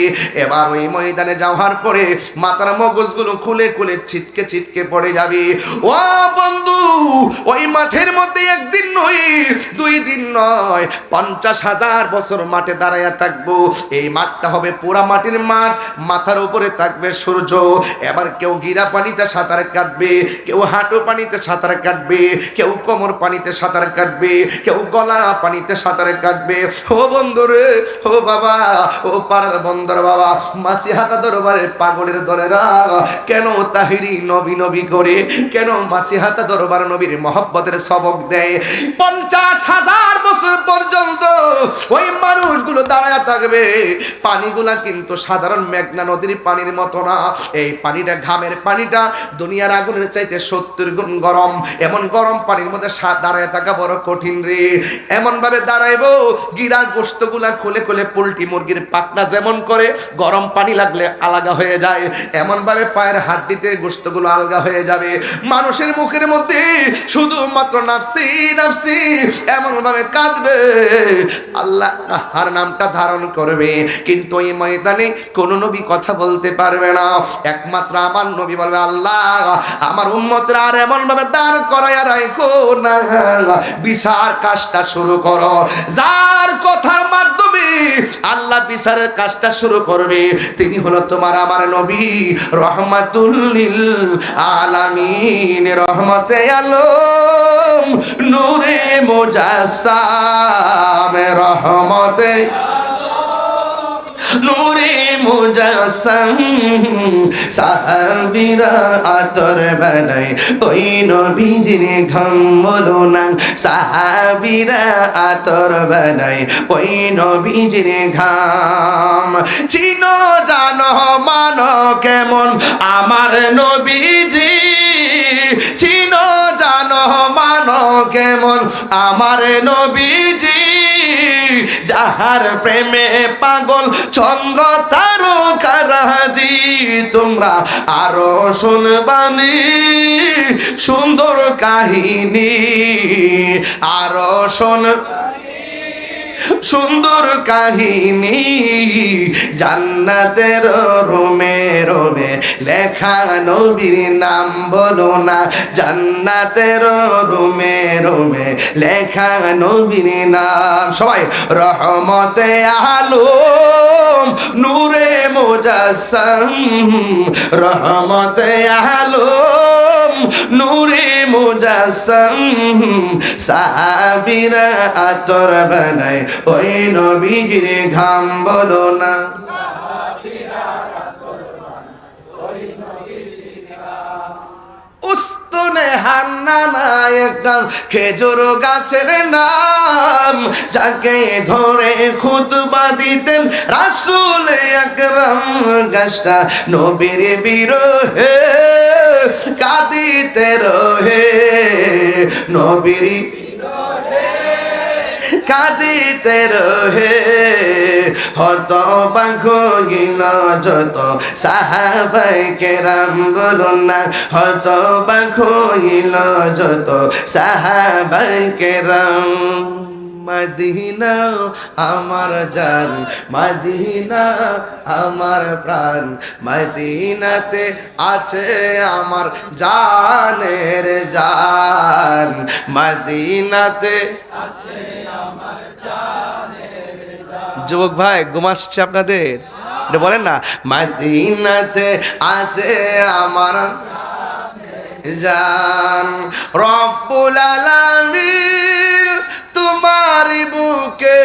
এবার ওই ময়দানে যাওয়ার পরে মাথার মগজগুলো খুলে খুলে ছিটকে ছিটকে পড়ে যাবে। ও বন্ধু, ওই মাঠের মধ্যে একদিন নয়, 2 দিন নয়, 50,000 বছর মাঠে দাঁড়ায়া থাকবো। এই মাঠটা হবে পুরা মাটির মাঠ, মাথার উপরে থাকবে সূর্য। এবার কেউ গিরা পানিতে সাঁতার কাটবে, কেউ হাঁটু পানিতে সাঁতার কাটবে, কেউ কোমর পানিতে সাঁতার কাটবে, কেউ গলা পানিতে সাঁতার কাটবে। ও বন্ধু রে, ও বাবা, ও পাড়ার বন্দর বাবা, মাসিহাতা দরবারের পাগলের দলেরা কেন তাহিরি নবী নবী করে, কেন মাসিহাতা দরবার নবীর মহব্বতের সবক দেয়? 50,000 বছর পর্যন্ত ওই মানুষগুলো দাঁড়ায় থাকবে। পানিগুলা কিন্তু সাধারণ মেঘনা নদীর পানির মতো না, এই পানিটা ঘামের পানিটা দুনিয়ার আগুনের চাইতে 70 গুণ গরম। এমন গরম পানির মধ্যে দাঁড়ায় থাকা বড় কঠিন রে। এমন ভাবে দাঁড়াইবো, গিরার গোশতগুলা খুলে খুলে পোল্ট্রি মুরগির পাখনা যেমন করে গরম পানি লাগলে আলাদা হয়ে যায়, এমন ভাবে পায়ের হাড্ডিতে গোশতগুলো আলগা হয়ে যাবে। মানুষের মুখের মধ্যে শুধুমাত্র নাফসি নাফসি এমন ভাবে কাঁদবে, আল্লাহ আর নামটা ধারণ করবে, কিন্তু এই ময়দানে কোন নবী কথা বলতে পারবে না। একমাত্র আমার নবী বলবে, আল্লাহ আমার উম্মতরা আর এমন ভাবে দাঁড় করাইয়া রাখো না, বিচার কাজটা শুরু করো। যার কথার মাধ্যমে আল্লাহ বিচারের কাজটা শুরু করবে, তিনি হলো তোমার আমার নবী, রহমাতুল লিল আলামিন, রহমতে আলম, নূরে মুজাসসাম, রহমতে নূরে মুজাসসাম সাহাবীরা আতর বানায় ওই নবীজির ঘাম বলো না সাহাবীরা আতর বানায় ওই নবীজির ঘাম চিনো জানো মানো কেমন আমার নবীজি চিনো জানো মানো কেমন আমার নবীজি যাহার প্রেমে পাগল চন্দ্র তারকারাজি তোমরা আরো শুনবানি সুন্দর কাহিনী আরো সুন্দর কাহিনী জান্নাতের রোমে রোমে লেখা নবীর নাম বলো না জান্নাতের রোমে রোমে লেখা নবীর নাম সবাই রহমতে আলম নূরে মুজাসসাম রহমতে আলম নূরে মুজাসসাম সাহাবীরা আতর বানায় ওই নবীজির ঘাম বলো না উস্তুনে হান্নানা একটা খেজুর গাছের নাম যাকে ধরে খুতবা দিতেন রাসূল আকরাম গাছটা নবীর বিরহে কাঁদিতে রহে নবীর কাঁদিতে রহে হতবাক হইল যত সাহাবায়ে কেরাম বলুন না হতবাক হইল যত সাহাবায়ে কেরাম মদিনা আমার জান মদিনা আমার প্রাণ মদিনাতে আছে আমার জানের জান মদিনাতে আছে আমার জানের জান যুবক ভাই ঘুম আসছে আপনাদের এটা বলেন না মদিনাতে আছে আমার জান রব্বুল আলামিন তোমার বুকে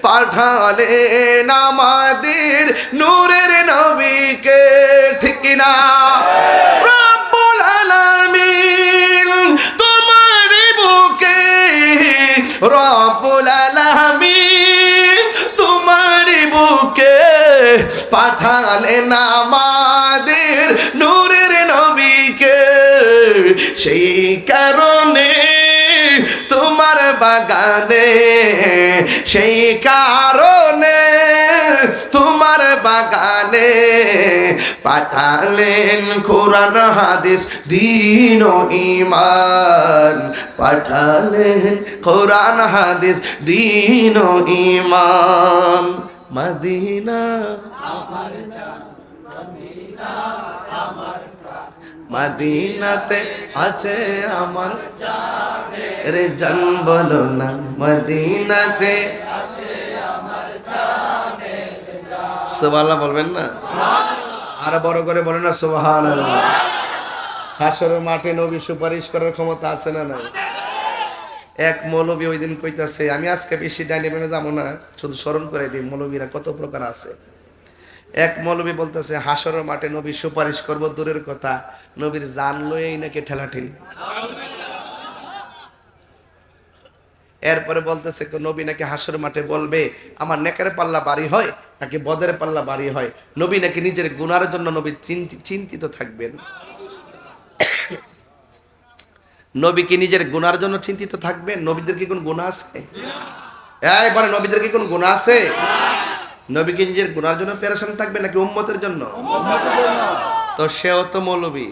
পাঠালেন আমাদের নূরের নবীকে ঠিক না রব্বুল আলামিন তোমার বুকে রব্বুল আলামিন তোমার বুকে পাঠালেন আমাদের নূরের নবীকে সেই কারণে তোমার বাগানে সেই কারণে তোমার বাগানে পাঠালেন কোরআন হাদিস দ্বীন ও ঈমান পাঠালেন কোরআন হাদিস দ্বীন ও ঈমান মদিনা আমার জান মদিনা আমার মদিনাতে আছে আমার জানের জান বলো না মদিনাতে আছে আমার জানের জান সুবহানাল্লাহ বলবেন না আর বড় করে বলেন না সুবহানাল্লাহ হাশরের মাঠে নবী সুপারিশ করার ক্ষমতা আছে না নাই এক মৌলবী ওই দিন কইতাছে আমি আজকে বেশি ডাইনে বামে যাবো না শুধু স্মরণ করে দিই মৌলবীরা কত প্রকার আছে এক মৌলবী বলতেছে হাশরের মাঠে নবী সুপারিশ করব দূরের কথা নবীর জান লয়েই নাকি ঠেলাঠেলি এরপরে বলতেছে নবী নাকি হাশরের মাঠে বলবে আমার নেকের পাল্লা বাড়ি হয় নাকি বদের পাল্লা বাড়ি হয় নবী নাকি নিজের গুনাহের জন্য নবী চিন্তিত থাকবেন নবী কি নিজের গুনাহের জন্য চিন্তিত থাকবেন নবীদের কি কোন গুনাহ আছে এই বলে নবীদের কি কোন গুনাহ আছে নবী কি নিজের গুনাহের জন্য পেরেশান থাকবে নাকি উম্মতের জন্য তো সেও তো মৌলবী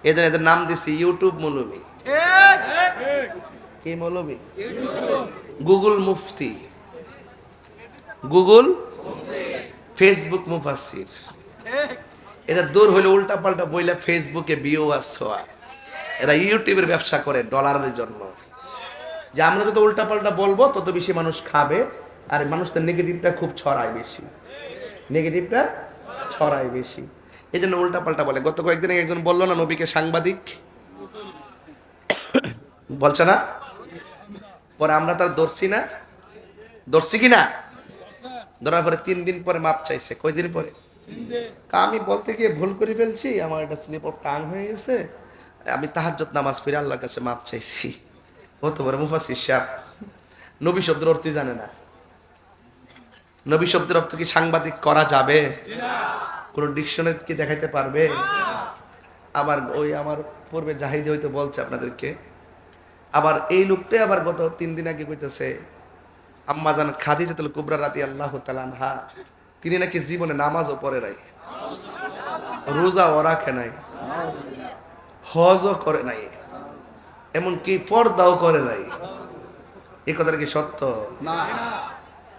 এদের নাম দিছি ইউটিউব মৌলবী কি মৌলবী গুগল মুফতি গুগল ফেসবুক মুফাসসির এটা দূর হইলে উল্টা পাল্টা বইলা ফেসবুকে ভিউয়ার্স হওয়া এরা ইউটিউবের ব্যবসা করে ডলারের জন্য যে আমরা যত উল্টা পাল্টা বলবো তত বেশি মানুষ খাবে আর মানুষদের নেগেটিভটা খুব ছড়ায় বেশি নেগেটিভটা ছড়ায় বেশি এই জন্য উল্টা পাল্টা বলে গত কয়েকদিন একজন বললো না নবীকে সাংবাদিক বলছে না পরে আমরা তার দর্শি না দর্শি কিনা ধরার পরে 3 দিন পরে মাপ চাইছে। কয়দিন পরে? আমি বলতে গিয়ে ভুল করে ফেলছি, আমার একটা স্লিপ অফ টাং হয়ে গেছে, আমি তাহাজ্জুদ নামাজ পড়ে আল্লাহর কাছে মাপ চাইছি। হতে পারে মুফাসসির সাহেব নবী শব্দের অর্থই জানে না। নবী শব্দের অর্থ কি সাংবাদিক করা যাবে? কোন ডিকশনারি কি দেখাইতে পারবে? আবার ওই আমার পূর্বে জাহিদি হয়তো বলছে আপনাদেরকে, আবার এই লোকটাই আবার গত 3 দিন আগে কইতেছে আম্মাজান খাদিজাতুল কুবরা রাদিয়াল্লাহু তাআলা আনহা তিনি নাকি জীবনে নামাজও পড়ে নাই, রোজাও রাখে নাই, হজও করে নাই, এমনকি পর্দাও করে নাই। এই কথাটা কি সত্য? না।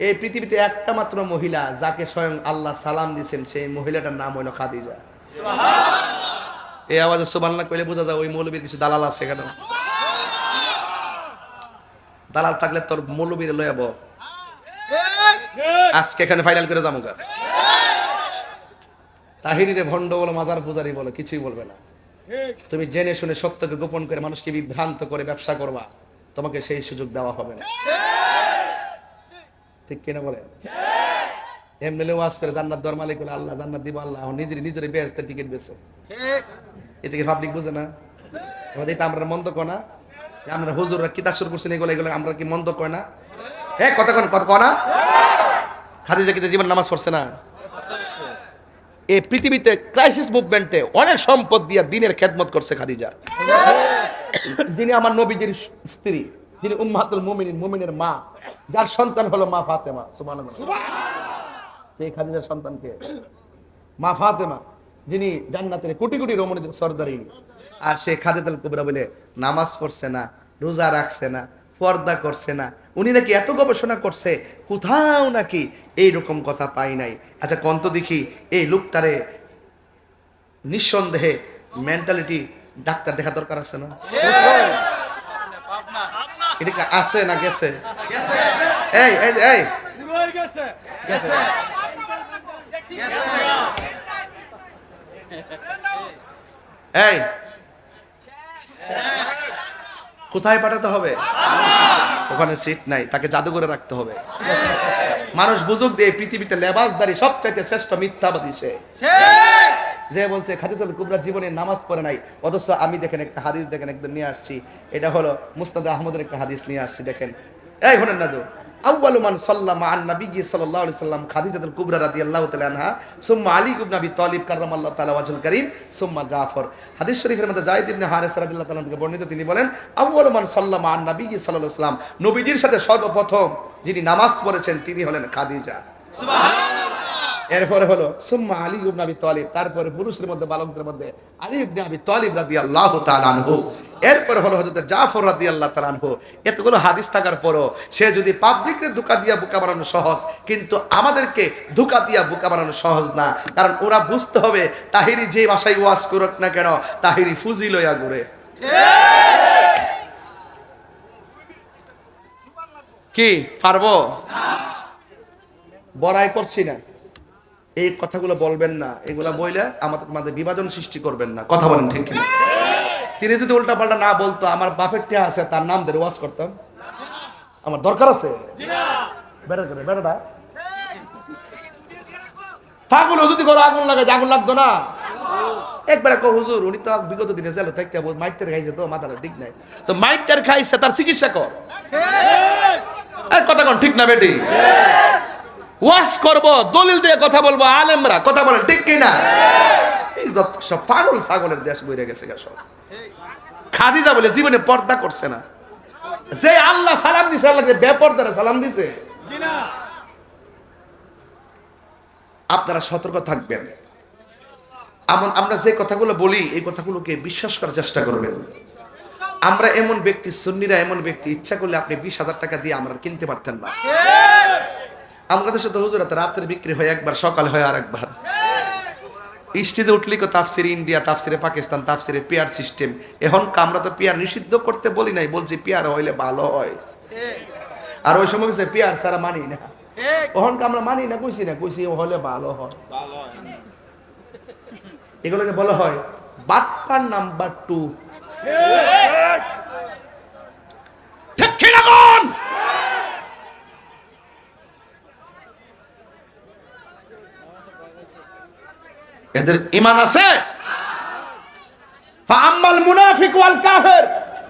এই পৃথিবীতে একটা মাত্র মহিলা যাকে স্বয়ং আল্লাহ সালাম দিয়েছেন, সেই মহিলাটার নাম হলো খাদিজা। সুবহানাল্লাহ। এই আওয়াজে সুবহানাল্লাহ কইলে বোঝা যায় ওই মৌলবীর কিছু দালাল আছে। কেন দালাল থাকলে তোর মৌলবীর লয়ে যাবো আজকে এখানে ফাইনাল করে যাবো। তাহিরিরে ভণ্ড বলো, মাজার পূজারি বলো, কিছুই বলবে না। তুমি জেনে শুনে সত্যকে গোপন করে মানুষকে বিভ্রান্ত করে ব্যবসা করবা, তোমাকে সেই সুযোগ দেওয়া হবে না। ঠিক কিনা বলে? এমনি ওয়াজ করে জান্নাত দেওয়ার মালিক হলো আল্লাহ, জান্নাত দিব আল্লাহ, নিজের বেহেশতের টিকিট বেচে। এ থেকে পাবলিক বুঝে না, এটা আমরা মন্দ কয় না। আমরা হুজুররা কিতাব শুরু করছেন, এগুলো আমরা কি মন্দ কয় না? হ্যাঁ, কথা কয় না? খাদিজা কি জীবন নামাজ পড়ছে না? এই পৃথিবীতে ক্রাইসিস মুভমেন্টে অনেক সম্পদ দিয়া দ্বীনের খেদমত করছে খাদিজা, যিনি আমার নবীজির স্ত্রী, যিনি উম্মাহাতুল মুমিনিন, মুমিনের মা, যার সন্তান হলো মা ফাতেমা। সুবহানাল্লাহ। সেই খাদিজার সন্তানকে মা ফাতেমা, যিনি জান্নাতের কোটি কোটি রমণীদের সর্দারিনী, আর সে খাদিজাতুল কুবরা বলে নামাজ পড়ছে না, রোজা রাখছে না, পর্দা করছে না। উনি নাকি এত গবেষণা করছে, কোথাও নাকি এইরকম কথা পাই নাই। আচ্ছা কন্ত দেখি এই লোকটারে নিঃসন্দেহে মেন্টালিটি ডাক্তার দেখা দরকার আছে না? এটা আছে না গেছে? এই এই এই এই কোথায় পাঠাতে হবে? ওখানে সিট নাই, তাকে জাদুঘরে রাখতে হবে। মানুষ বুঝুক দিয়ে পৃথিবীতে লেবাসদারি সবচাইতে শ্রেষ্ঠ মিথ্যাবাদী সে, যে বলছে খাদিজাতুল কুবরা জীবনে নামাজ পড়ে নাই। অথচ আমি দেখেন একটা হাদিস দেখেন একদম নিয়ে আসছি, এটা হলো মুসনাদ আহমদের একটা হাদিস নিয়ে আসছি। দেখেন, এই হলেন না, আউয়ালু মান সাল্লামা আন নবী সাল্লাল্লাহু আলাইহি সাল্লাম খাদিজাতুল কুবরা রাদিয়াল্লাহু তাআলা আনহা সুম্মা আলী ইবনে আবি তালিব কাররামাল্লাহু তাআলা ওয়াজহুল কারীম সুম্মা জাফর। হাদিস শরীফের মধ্যে যায়েদ ইবনে হারিস রাদিয়াল্লাহু তাআলা থেকে বর্ণিত, তিনি বলেন আউয়ালু মান সাল্লামা আন নবী সাল্লাল্লাহু আলাইহি সাল্লাম, নবীজির সাথে সর্বপ্রথম যিনি নামাজ পড়েছেন তিনি হলেন খাদিজা। সুবহানাল্লাহ। এরপরে হলো সুম্মা আলী ইবনে আবি তালিব, তারপরে পুরুষের মধ্যে বালকদের মধ্যে আলী ইবনে আবি তালিব রাদিয়াল্লাহু তাআলা আনহু, এরপরে হলো হযরত জাফর রাদিয়াল্লাহু তাআলা আনহু। এতগুলো হাদিস থাকার পরও সে যদি পাবলিককে ধোঁকা দিয়া বোকা বানানো সহজ, কিন্তু আমাদেরকে ধোঁকা দিয়া বোকা বানানো সহজ না। কারণ ওরা বুঝতে হবে তাহিরি যে ভাষায় ওয়াজ করুক না কেন, তাহিরি ফুজি লইয়া ঘুরে। কি পারবো? বড়াই করছি না, এই কথাগুলো বলবেন না, এগুলা বইলে আমাদের মাঝে বিভাজন সৃষ্টি করবেন না। কথা বলেন ঠিক কিনা? তিনি যদি উল্টা পাল্টা না বলতো, আমার বাপের টিয়া আছে তার নাম ধরে ওয়াজ করতাম? আমার দরকার আছে? বেটাটা পাগল যদি করে আগুন লাগাই, আগুন লাগতো না? একবার কো হুজুর উনি তো বিগত দিনে জেল থেকে মাইটার খাইছে, তো মাথাটা ঠিক নাই, তো মাইটার খাইছে তার চিকিৎসা কর। কথা কোন ঠিক না বেটি? ওয়াজ করব, দলিল দিয়ে কথা বলবো, আলেমরা কথা বলেন ঠিক কিনা? এই যত সব পাগল ছাগলের দেশ বইরে গেছে সব। খাদিজা বলে জীবনে পর্দা করছে না, যে আল্লাহ সালাম দিছে, আল্লাহকে বেপরদারে সালাম দিছে। আপনারা সতর্ক থাকবেন। আমরা যে কথাগুলো বলি এই কথাগুলোকে বিশ্বাস করার চেষ্টা করবেন। আমরা এমন ব্যক্তি, সুন্নিরা এমন ব্যক্তি, ইচ্ছা করলে আপনি 20,000 টাকা দিয়ে আমরা কিনতে পারতেন না। আমাদের সাথে হুজুরাতে রাতের বিক্রি হয় একবার, সকালে হয় আরেকবার। স্টেজে উঠলি কো তাফসিরে ইন্ডিয়া, তাফসিরে পাকিস্তান, তাফসিরে পিয়ার সিস্টেম। এখন আমরা তো পিয়ার নিষিদ্ধ করতে বলি নাই, বলছি পিয়ার হইলে ভালো হয়। আর ওই সময় পিয়ার ছাড়া মানি না, ওখান আমরা মানি না, কইছি না, কইছি হলে ভালো হয়। এগুলোকে বলা হয় বাটপার নাম্বার 2। এদের ঈমান আছে? ফাআম্মাল মুনাফিক ওয়াল কাফির,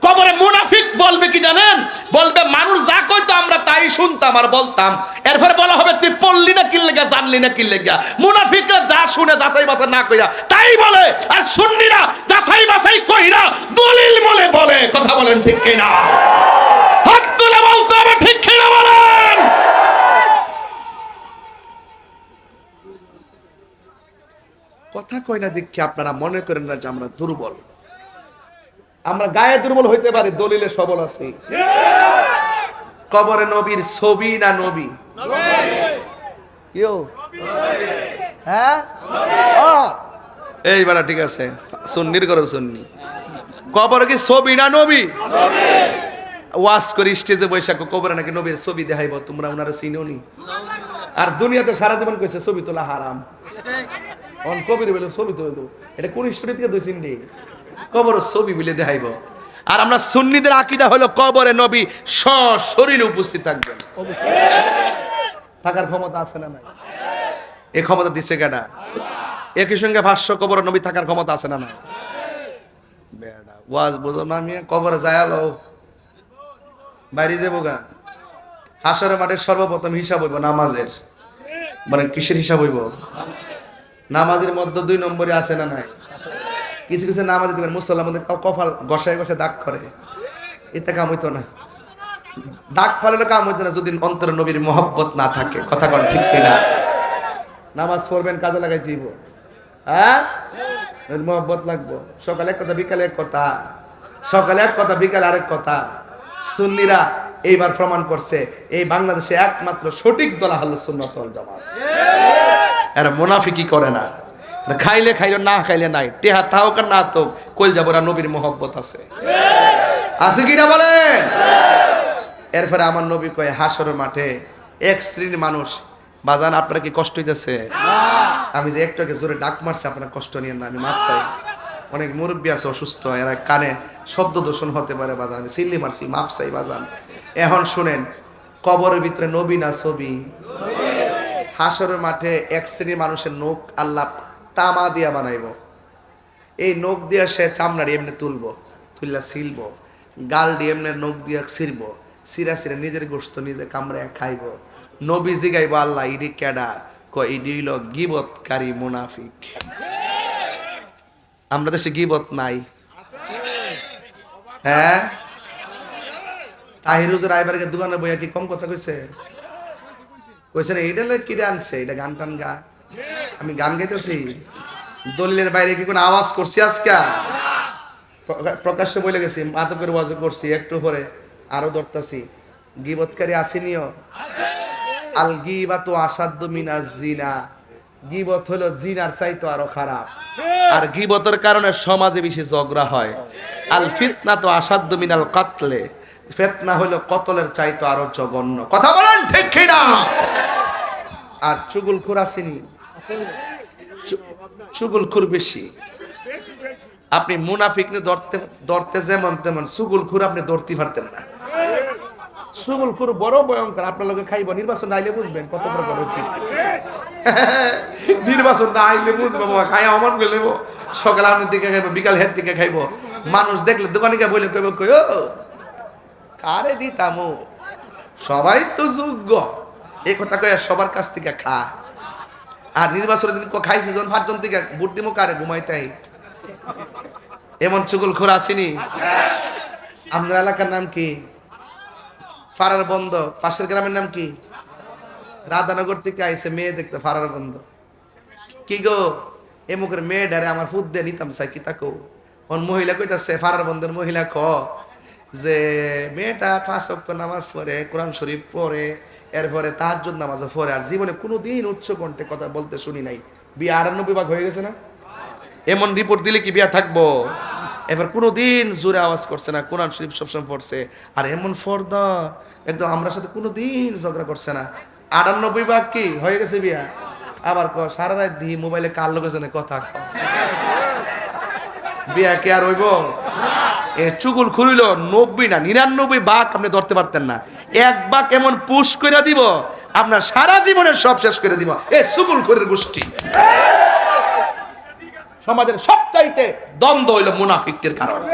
কবরে মুনাফিক বলবে কি জানেন? বলবে মানুষ যা কইতো আমরা তাই শুনতাম আর বলতাম, এরপরে বলা হবে তুই পড়লি না কি লাগা, জানলি না কি লাগা। মুনাফিকরা যা শুনে যাচাই বাছাই না কইরা তাই বলে, আর সুন্নিরা যাচাই বাছাই কইরা দলিল বলে বলে। কথা বলেন ঠিক কিনা? হাত তুলে বলতে হবে ঠিক কিনা বলেন। কথা কই না দেখি আপনারা মনে করেন না যে আমরা দুর্বল। আমরা গায়ে দুর্বল হইতে পারি, দলিলে সবল আছি। কবরে নবীর ছবি না নবী? হ্যাঁ, এই বেলা ঠিক আছে, সুন্নির ঘর সুন্নি। কবরে কি ছবি না নবী? ওয়াজ করি স্টেজে বৈশাখ, কবরে নাকি নবীর ছবি দেখাইব, তোমরা ওনারা চিনো নি? আর দুনিয়াতে সারা জীবন কইছে ছবি তোলা হারাম। অন কবির বলে ছবি তুলে, এটা কোন স্টোরি থেকে দুই চিন্ডি কবর ছবি বলে দেখাইব। আর আমরা সুন্নিদের আকীদা হলো কবরে নবী সশরীরে উপস্থিত থাকবেন। থাকার ক্ষমতা আছে না নাই? এই ক্ষমতা দিছে কেডা? একই সঙ্গে 500 কবরে নবী থাকার ক্ষমতা আছে না নাই? বেড়া ওয়াজ বুঝো না, আমি কবরে যায়ালো বাইরে যাবো গা। হাসরের মাঠে সর্বপ্রথম হিসাব হইব নামাজের। মানে কিসের হিসাব হইব? নামাজের মধ্যে 2 নম্বরে আছে না নাই? কিছু কিছু নামাজ দিবেন মুসল্লার মধ্যে কপাল ঘষায় ঘষায় দাগ করে, এতে কাম হইতো না। দাগ ফালে কাম হইতো না যদি অন্তরে নবীর মহব্বত না থাকে। কথা কন ঠিক কিনা? নামাজ পড়বেন, কাজে লাগাই দিব, হ্যাঁ মহব্বত লাগবো। সকালে এক কথা, বিকালে এক কথা, সকালে এক কথা, বিকালে আরেক কথা। সুন্নিরা এইবার প্রমাণ করছে এই বাংলাদেশে একমাত্র সঠিক দল আহলুস সুন্নাত ওয়াল জামাত। এরা মুনাফিকি করে না, খাইলে খাইলো না খাইলে নাই, টেহা থাক আর না থাক, কইল যাবরা নবীর মহব্বত আছে। আছে কিনা বলেন? এরপরে আমার নবী কয় হাসরের মাঠে এক শ্রেণীর মানুষ, বাজান আপনার কি কষ্ট হইতেছে? আমি যে একটু আগে জোরে ডাক মারছি, আপনার কষ্ট নিয়েন না, আমি মাফ চাই। অনেক মুরব্বী আছে অসুস্থ, এরা কানে শব্দ দূষণ হতে পারে, বাজান আমি সিল্লি মারছি, মাফ চাই বাজান। এখন শুনেন, কবরের ভিতরে নবী না ছবি? হাসরের মাঠে এক শ্রেণীর মানুষের নখ আল্লাহ তামা দিয়া বানাইব। এই নখ দিয়া সে চামড়ারি এমনি তুলবো, তুললা ছিলবো, গাল দিয়ে এমনি নখ দিয়া ছিড়ব, সিরা সিরা নিজের গোশত নিজে কামড়ে খাইব। নবী জিগাইব আল্লাহ ইডি কেডা? কয় ইডি হইল গিবতকারী মুনাফিক। আমরা দেশে গিবত নাই? হ্যাঁ, তাহিরুজের রায়বাড়িকে দোকানে বইয়া কি কম কথা কইছে? কইছে না এইটা কি আনছে, এটা গান টান গা। আমি গান গাইতেছি, দলিলের বাইরে কি কোনো আওয়াজ করছি? আজকে প্রকাশ্যে বলে গেছি, মাতকের ওয়াজ করছি, একটু পরে আরো ধরতাছি। গিবতকারী আসেনিও? আল গিবাতু আসাদ্দু মিনাজ জিনা, গিবত হলো জিনার চাইতো আরো খারাপ। আর গিবতের কারণে সমাজে বেশি ঝগড়া হয়। আল ফিতনাতু আসাদ্দু মিনাল কাতলে, ফিতনা হলো কতলের চাইতো আরো জঘন্য। কথা বলেন ঠিক কিনা? আর চুগলখোর আসেনি? চুগলখোর বেশি। আপনি মুনাফিক ধরতে যেমন তেমন চুগলখোর আপনি ধরতে পারতেন না। চুগলখোর বড় ভয়ঙ্কর। আপনার লোকে খাইব, নির্বাচন না আইলে বুঝবেন কত বড় বড়। নির্বাচন না আইলে বুঝবো, খাই অমন গেলে সকালে আপনার দিকে খাইবো, বিকাল হের দিকে খাইবো। মানুষ দেখলে দোকানে গিয়ে বলে কইব, কই ও কারে দিতামো, সবাই তো যোগ্য। এই কথা কয়ে সবার কাছ থেকে খা। আর নির্বাচনের দিন খাইছি যখন 5 জন থেকে ভোট দিমো কারে, ঘুমাইতাই। এমন চুগলখোর আসেনি? আপনার এলাকার নাম কি? ফারার বন্ধ। পাশের গ্রামের নাম কি? রাধানগর থেকে আইসে মেয়ে দেখতে, ফারার বন্ধ। কি গো এমুকের মেয়ে ডারে আমার ফুট দিয়ে নিতাম চাই কি তাকো। মহিলা কইতাছে, ফারার বন্ধের মহিলা ক যে মেয়েটা 5 ওয়াক্ত নামাজ পড়ে, কোরআন শরীফ পড়ে, এরপরে তাহাজ্জুদ নামাজও পড়ে, আর জীবনে কোনোদিন উচ্চ কণ্ঠে কথা বলতে শুনি নাই। বিয়ে 98 ভাগ হয়ে গেছে না? এমন রিপোর্ট দিলে কি বিয়া থাকবো? এবার কোনোদিন জোরে আওয়াজ করছে না, কোরআন শরীফ সবসময় পড়ছে, আর এমন ফর্দা একদম আমরা সাথে কোনোদিন ঝগড়া করছে না। 98 ভাগ কি হয়ে গেছে বিয়া? আবার সারা রাত দি মোবাইলে কার লোকের জন্য কথা। বিয়া কে আর হইব? চুগুল খুলিল 90 না 99 ভাগ আপনি ধরতে পারতেন না। 1 ভাগ এমন পুশ করে দিব, আপনার সারা জীবনের সব শেষ করে দিব। এ চুগুল খুরের গোষ্ঠী। সমাজের সবচাইতে দ্বন্দ্ব হইল মুনাফিকদের কারণে।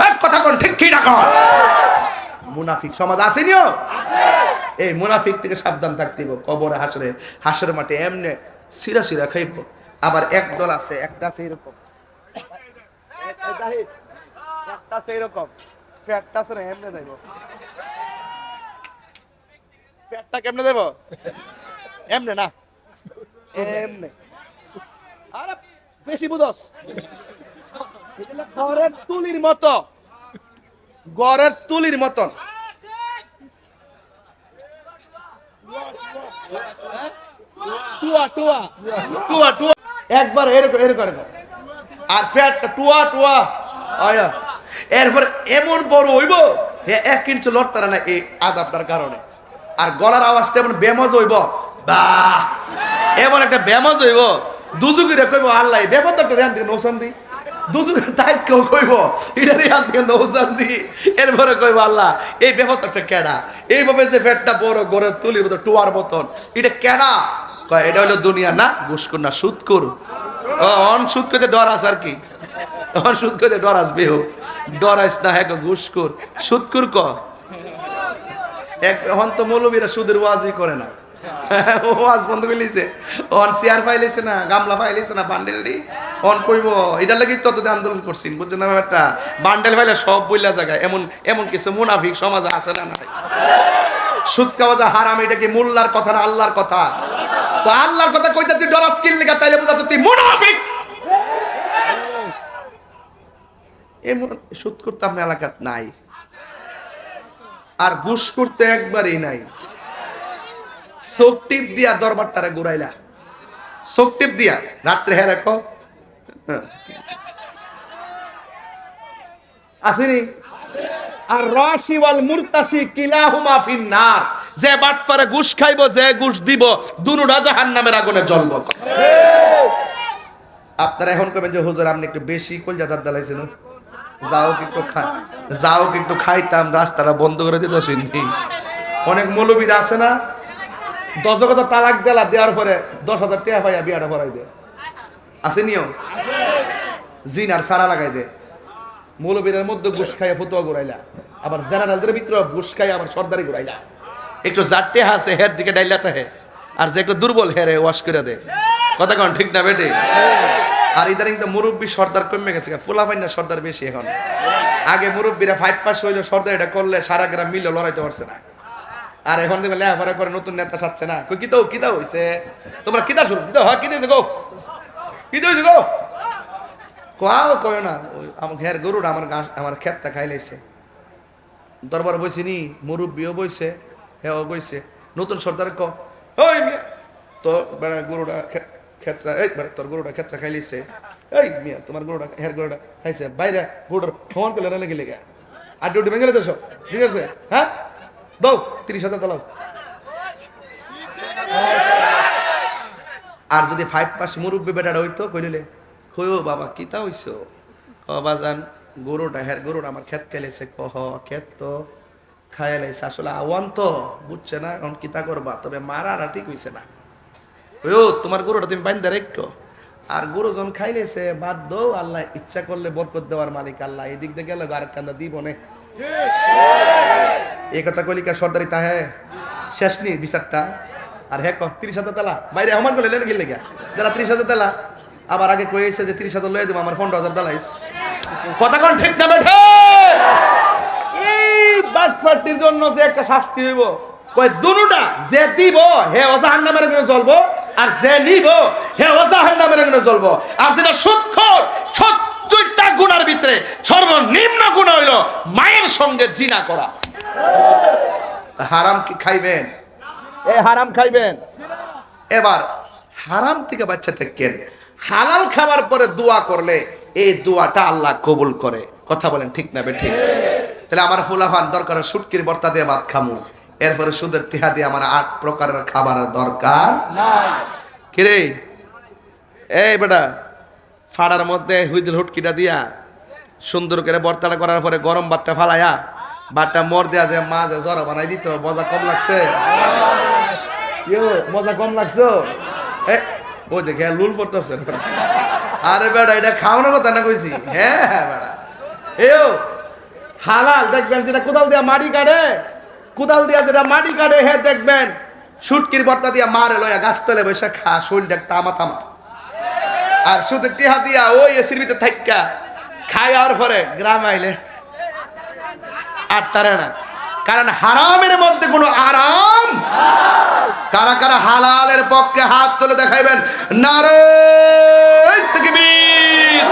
এক কথা কোন ঠিক কি না কর? মুনাফিক সমাজ আসেনিও, এই মুনাফিক থেকে সাবধান থাকতে হবে। কবরে হাসরে মাঠে এমনে সিরা সিরা খাইব। আবার একদল আছে, একটা আছে এরকম, একটা আছে এরকম, পেটটা আছে না এমনে যাইব। পেটটা কেমনে যাইব? এমনে না, এমনে। আরে বেশি বুঝস, গড়ের তুলির মতো, গড়ের তুলির মতন। টুয়া টুয়া টুয়া টুয়া একবার এরকম এরকম, আর ফ্যাটটা টুয়া টুয়া আয়া। এরপর এমন বড় হইব 1 ইঞ্চি লড়তারা না এই আযাবটার কারণে। আর গলার আওয়াজটা এমন বেমজ হইব, বাহ এমন একটা বেমজ হইব, দুজুগিরে কইব আল্লাহ বেফাতটা রেন থেকে নৌসান দি, দুজুগিরে তাই কেউ কইব এটা রেন থেকে নৌসান দি। এরপরে কইব আল্লাহ এই বেফাতটা কেডা, এইভাবে যে ফ্যাটটা বড় গড়ের তুলির মতো টুয়ার মতন, এটা কেডা? কয় এটা হলো দুনিয়া না, ঘুষখোর না, সুদখোর। অন সুদ করতে ডর আছে আর কি, আমার সুদ করতে ডর আসবে, হোক ডরাইস না, হ্যাঁ ঘুষখোর সুদখোর ক। এখন তো মৌলবীরা সুদের ওয়াজই করে না, ওয়াজ বন্ধ করে লিছে, অন চেয়ার পাইলেছে না, গামলা পাইলেছে না, বান্ডেল দি অন কইব। এটার লাগি ততদিন আন্দোলন করছেন, বুঝছেন না ব্যাপারটা? বান্ডেল পাইলে সব বইলা জায়গায়, এমন এমন কিছু মুনাফিক সমাজে আছে না নাই? সুদ খাওয়া যা হারাম, এটা কি মোল্লার কথা না আল্লাহর কথা? তো আল্লাহর কথা কইতে তুই ডরাস কিল লিগা, তাইলে বুঝা তুই মুনাফিক। এমন সুদ করতে আপনার এলাকাত নাই, আর ঘুষ করতে একবারই নাই। চোখ টিপ দিয়া দরবারটারে ঘুরাইলা, চোখ টিপ দিয়া রাত্রে হ্যাঁ রাখো আসেনি। আর রাশি ওয়াল মুরতাশি কিলাহুমা ফিন্নার, যে বাটপারে ঘুষ খাইবো, যে ঘুষ দিব, দুনুটা জাহান্নামের আগুনে জ্বলবো। আপনারা এখন কবেন যে হুজুর আপনি একটু বেশি কলজা দাঁত দালাইছেন, যাও একটু খাইতাম, রাস্তাটা বন্ধ করে দিত। শুনছি অনেক মৌলবীরা আছে না, দশগত তালাক দেলা দেওয়ার পরে 10,000 টাকা পাইয়া বিয়াটা ভরাই দে, আসেনিও জিনার সারা লাগাই দে। মৌলবীরের মধ্যে ঘুষ খাইয়া ফতুয়া ঘুরাইলা, আবার জেনারেলদের ভিতরে ঘুষ খাইয়া আবার সর্দারি ঘুরাইলা। একটু জাটে হাসে হের দিকে ডাইলাতে হে, আর যে একটু দুর্বল হেরে ওয়াশ করে দে। কথা কন ঠিক না বেটে? আর ইদানিং তো মুরব্বী সর্দার কমে গেছে, ফুলা ফাইনা সর্দার বেশি এখন। আগে মুরব্বীরা 5 পাস হইলো, সর্দার এটা করলে সারা গ্রাম মিলে লড়াইতে পারছে না। আর এখন দেখবে লেখাপড়া করে নতুন নেতা সাচ্ছে না, কই কিতা হইছে তোমরা, কিতা শুরু কিতা হয়, কি দিয়েছে গো, কি দিয়েছে গো, কোয়াও কয় না। আমার ঘের গরুটা আমার ক্ষেতটা খাই লাইছে। দরবার বইছি নি, মুরব্বীও বইছে, হেও বইছে। নতুন সর্দার ক ওই তো গরুটা ক্ষেত্রা, এই তোর গরুটা ক্ষেত্রা খাই লাইছে, এই মিয়া তোমার গরুটা হের গরুটা খাইছে, বাইরে গরুটার সমান করলে না লেগে লেগে আর ডিউটি ভেঙে তো সব ঠিক আছে। হ্যাঁ দাও 30,000 দাও। আর যদি 5 পাস মুরব্বী বেটাটা হইতো কইলে কইও বাবা কিতা হইছো, বাবা জান গরুটা হের গরুটা আমার ক্ষেত খেলেছে, কহ ক্ষেত তো খাইয়া লাইছে, আসলে আওয়ান তো বুঝছে না, এখন কিতা করবা, তবে মারাটা ঠিক হইছে না। ও তোমার গরুটা তুমি বাইন্দা রেখো, আর গরু যখন খাইলেছে বাদ দাও, আল্লাহ ইচ্ছা করলে বরকত দেওয়ার মালিক আল্লাহ, এদিক দিয়ে গেলে আর কান্দা দিব নে। এই কথা কলিকা সর্দারি তাহে শেষ নি বিচারটা। আর হ্যাঁ 30,000 তালা বাইরে আমার গেলে লেনে গেলে গা যারা 30,000 তালা, আবার আগে কয়েছে যে 30,000 লয়ে দেবো, আমার 15,000 দালাইস। কথা কোন ঠিক না বেঠে? এই বাটপাটির জন্য যে একটা শাস্তি হইব, কয় দুনুটা যে দিব হে জাহান্নামের আগুনে জ্বলবো, আর যে নিব হে জাহান্নামের আগুনে জ্বলবো। আর যেটা সুদখোর, 70টা গুনার ভিতরে সর্বনিম্ন গুনাহ হইল মায়ের সঙ্গে জিনা করা। হারাম কি খাইবেন? হারাম খাইবেন। এবার হারাম থেকে বাচ্চা থাকেন, হালাল খাবার পরে দোয়া করলে এই দোয়াটা আল্লাহ কবুল করে। কথা বলেন ঠিক না বেঠিক? তাহলে আমার ফুলাফান দরকার শুটকির ভর্তা দিয়ে ভাত খামু, এরপরে সুদের টিহা দিয়ে আমার 8 প্রকারের খাবারের দরকার নাই। কিরে এই বেটা, ফাড়ার মধ্যে হুইদিল হুটকিটা দিয়া সুন্দর করে ভর্তাটা করার পরে গরম ভাতটা ফালাইয়া ভাতটা মর দেয়া যে মাঝে জড়া বানাই দিত, মজা কম লাগছে? মজা কম লাগছো? ওই দেখে লুল পড়তেছে, আরে বেটা এটা খাওয়ানোর কথা না কইছি। হ্যাঁ হ্যাঁ বেটা এও হালাল দেখবেন যেটা কোদাল দিয়া মাটি কাটে, কোদাল দিয়া যেটা মাটি কাটে হ্যাঁ দেখবেন শুটকির বর্তা দিয়া মারে লয়া গাছতলে বসে খা, শরীরটা তামা তামা। আর শুধু টিহা দিয়া ওই এসির ভিতরে থাইকা খাই আর পরে গ্রাম আইলে আর তারা না, কারণ হারামের মধ্যে কোনো আরাম। কারা কারা হালালের পক্ষে হাত তুলে দেখাইবেন নারে তাকবীর,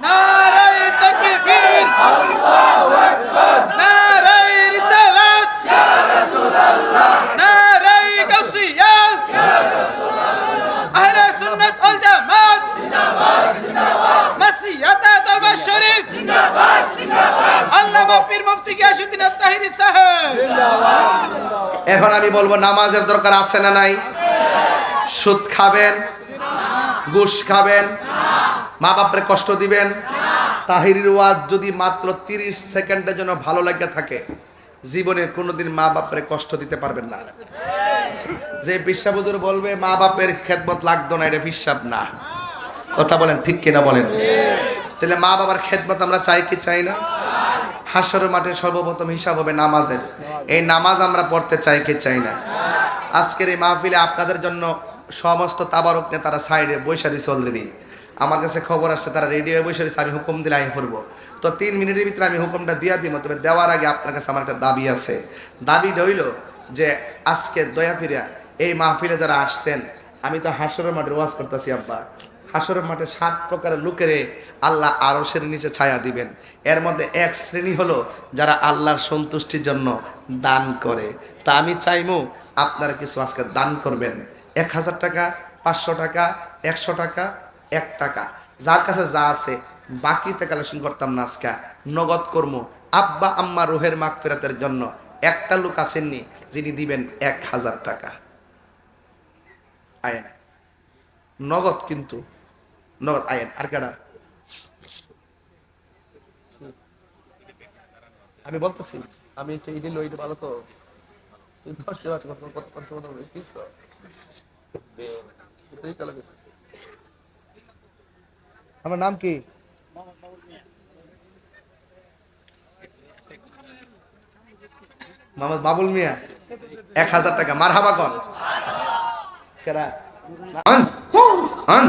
নারে তাকবীর, আল্লাহু আকবার, নারে রিসালাত, ইয়া রাসূলুল্লাহ, নারে গাউসিয়া, ইয়া রাসূলুল্লাহ, আহলে সুন্নাত ওয়াল জামাত জিন্দাবাদ জিন্দাবাদ, মাসিয়াতা দরবার শরীফ জিন্দাবাদ জিন্দাবাদ, আল্লামা পীর মুফতি গিয়াসউদ্দিন আত-তাহিরি সাহেব জিন্দাবাদ জিন্দাবাদ। এখন আমি বলবো নামাজের দরকার আছে না নাই? সুদ খাবেন, ঘুষ খাবেন, মা বাপরে কষ্ট দিবেন। তাহিরির ওয়াজ যদি মাত্র 30 সেকেন্ডের জন্য ভালো লাগে থাকে, জীবনে কোনোদিন মা বাপরে কষ্ট দিতে পারবেন না। যে বিশ্বাবুদুর বলবে মা বাপের খেদমত লাগতো না, এটা বিশ্বাব না। কথা বলেন ঠিক কিনা বলেন? তাহলে মা বাবার খেদমত আমরা চাই কি চাই না? হাসরের মাঠে সর্বপ্রথম হিসাব হবে নামাজের। এই নামাজ আমরা পড়তে চাই কি চাই না? আজকের এই মাহফিলে আপনাদের জন্য সমস্ত তাবারক নেতারা সাইডে বৈশা দিচ্ছে অলরেডি। আমার কাছে খবর আসছে তারা রেডি হয়ে বসে রয়েছে, আমি হুকুম দিলে আমি পড়বো। তো 3 মিনিটের ভিতরে আমি হুকুমটা দিয়া দিব। তবে দেওয়ার আগে আপনার কাছে আমার একটা দাবি আছে। দাবিটা হইল যে আজকে দয়া ফিরিয়া এই মাহফিলে যারা আসছেন, আমি তো হাসরের মাঠে ওয়াজ করতেছি আব্বা, হাসরের মাঠে 7 প্রকারের লোকেরে আল্লাহ আরশের নিচে ছায়া দিবেন। এর মধ্যে এক শ্রেণী হলো যারা আল্লাহর সন্তুষ্টির জন্য দান করে। তা আমি চাইমু আপনারা কিছু আজকে দান করবেন। 1000 টাকা, 500 টাকা, 100 টাকা, 1 টাকা, যার কাছে যা আছে। বাকিতে কালেকশন করতাম না, আজকে নগদ কর্ম। আব্বা আম্মা রুহের মাগফিরাতের জন্য একটা লোক আসেননি যিনি দিবেন 1000 টাকা। আয়েন নগদ, কিন্তু নগদ আয়েন। আর কেডা? আমি বলতেছি আমি এটা লইতে ভালো তো তুই 10 টাকা কত কত কত বলছিস তো এই চলে গেছে। আমার নাম কি? মোহাম্মদ বাবুল মিয়া। 1000 টাকা। মারহাবা কোন কেডা? আন আন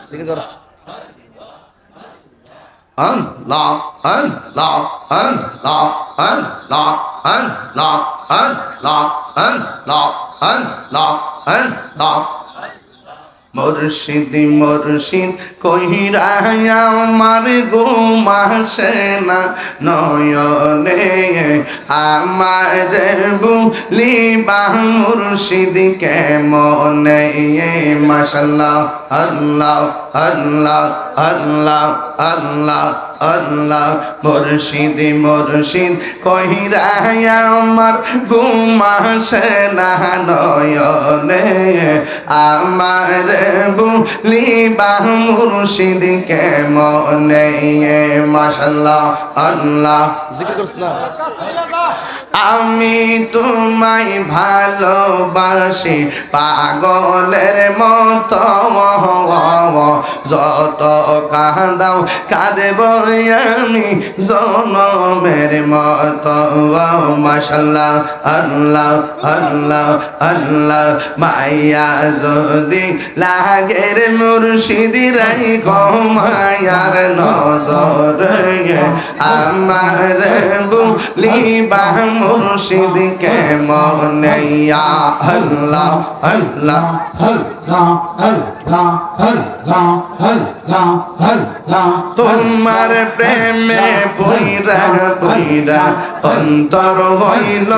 দেখি ধর। আল্লাহ আল্লাহ আল্লাহ আল্লাহ আল্লাহ আল্লাহ আল্লাহ আল্লাহ আল্লাহ। মুর্শিদ মুর্শিদ কহিরা আমার ঘুম আসে না নয়নে, আমার বুলিবা মুর্শিদ কেমনে। মাশাআল্লাহ আল্লাহ আল্লাহ আল্লাহ আল্লাহ আল্লাহ। মুর্শিদ মুর্শিদ কহিরা আমার ঘুম আসে না নয়নে, আমার বুলিবা মুর্শিদ কেমনে। মাশাআল্লাহ আল্লাহ। জিকির করছ না? আমি তোমায় ভালোবাসি পাগলের মতো, যত কাঁদাও কাঁদব আমি জনমের মতো। মাশাআল্লাহ আল্লাহ আল্লাহ আল্লাহ। মায়া যদি লাগের মুর্শিদ রাই মায়ার নজর, আমার বুলিবা মুর্শিদ কেমনে। আল্লাহ আল্লাহ আল্লাহ আল্লাহ আল্লাহ আল্লাহ আল্লাহ। তোমার প্রেমে বইরা বইরা অন্তর হইল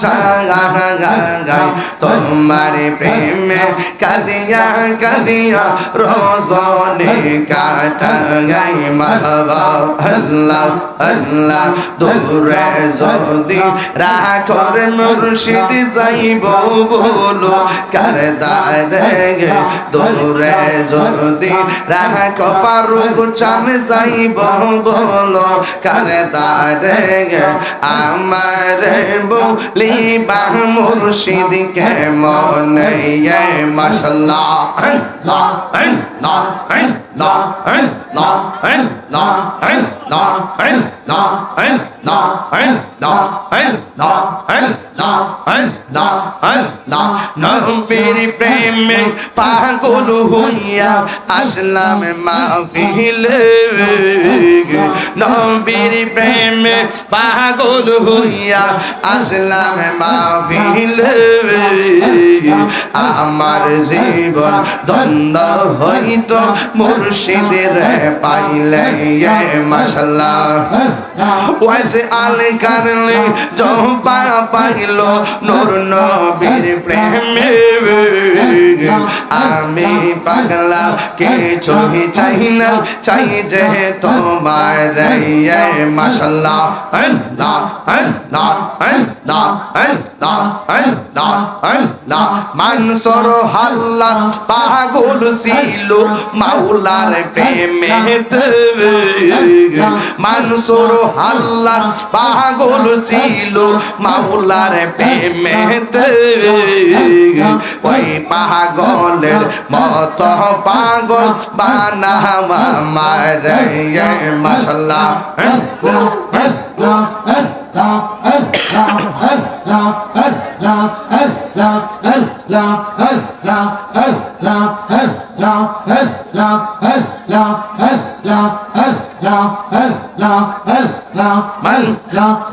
ছাগাগাই, তোমার প্রেমে কাঁদিয়া কাঁদিয়া রজনী কাটাই। মারহাবা আল্লাহ আল্লাহ। দূরে যদি রাখর মুর্শিদ যাইব বলো কারদারে, দূরে যদি রাখ ফারুক চান যাইব বলো কারদারে আমার বলিবা মুর্শিদকে মনে মাশাআল্লাহ আল্লাহ আল্লাহ আল্লাহ আল্লাহ আল্লাহ আল্লাহ আল্লাহ আল্লাহ আল্লাহ আল্লাহ আল্লাহ আল্লাহ আল্লাহ নবীর প্রেমে পাগল হইয়া আসলাম মাহফিলে নবীর প্রেমে পাগল হইয়া আসলাম মাহফিলে আমার জীবন দ্বন্দ্ব হইত মুর্শিদের পাইলে মাশাআল্লাহ ওয়াইসে আলে কারলে জবা পাইল নূর নবীর প্রেমে আমি পাগলা কিছুই চাই না চাই যে তোমার মাশাআল্লাহ আল্লাহ আল্লাহ আল্লাহ আল্লাহ আল্লাহ আল্লাহ মানসুর হাল্লাস পাগল ছিল মাওলার প্রেমেতে মানসুর হাল্লাস পাগল ছিল মাওলার প্রেমেতে ওই পাগলের মত পাগল বানাওয়া মারে মাশাআল্লাহ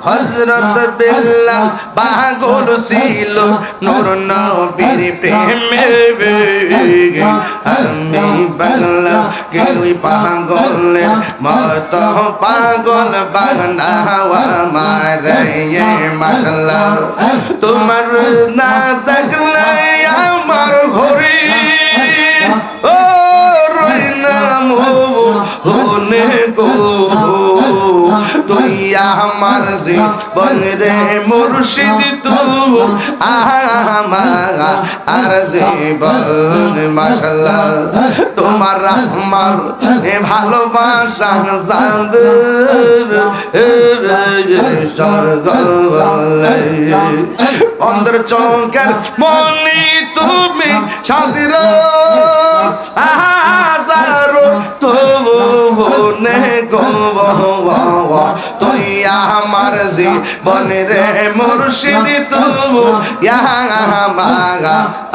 হযরত বিল্লাল পাগল ছিল নূর নবীর প্রেমে আমি পাগলা কেউই পাগলের মত পাগল বানাওয়া মারে মাশাআল্লাহ তোমার না দেখলে আমার ঘরে ও রই না মনে গো তুই আমার জীবন রে মুর্শিদ তুই আমার আর জীবন মাশাআল্লাহ তোমার আমার ভালোবাসা জান অন্তর চৌকের মনি তুমি সাদির হাজারো তোনে গো তুই আমার জীবন রে মুর্শিদ তুই আমার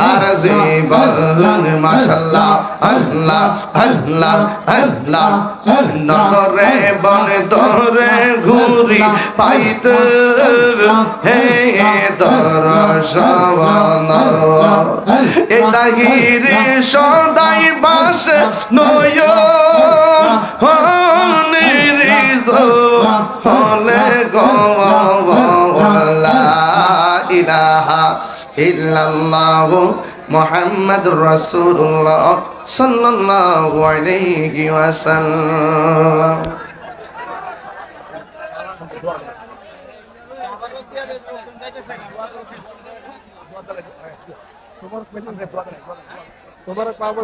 আর জীবন মাশাআল্লাহ আল্লাহ আল্লাহ আল্লাহ নগরে বন তোরে ঘুরি পাইতে হে দর্শন এ দাগিরে সদাই বাসে নয় হলে লা ইলাহা ইল্লাল্লাহ মুহাম্মাদুর রাসূলুল্লাহ সাল্লাল্লাহু আলাইহি ওয়াসাল্লাম তোমার পাবো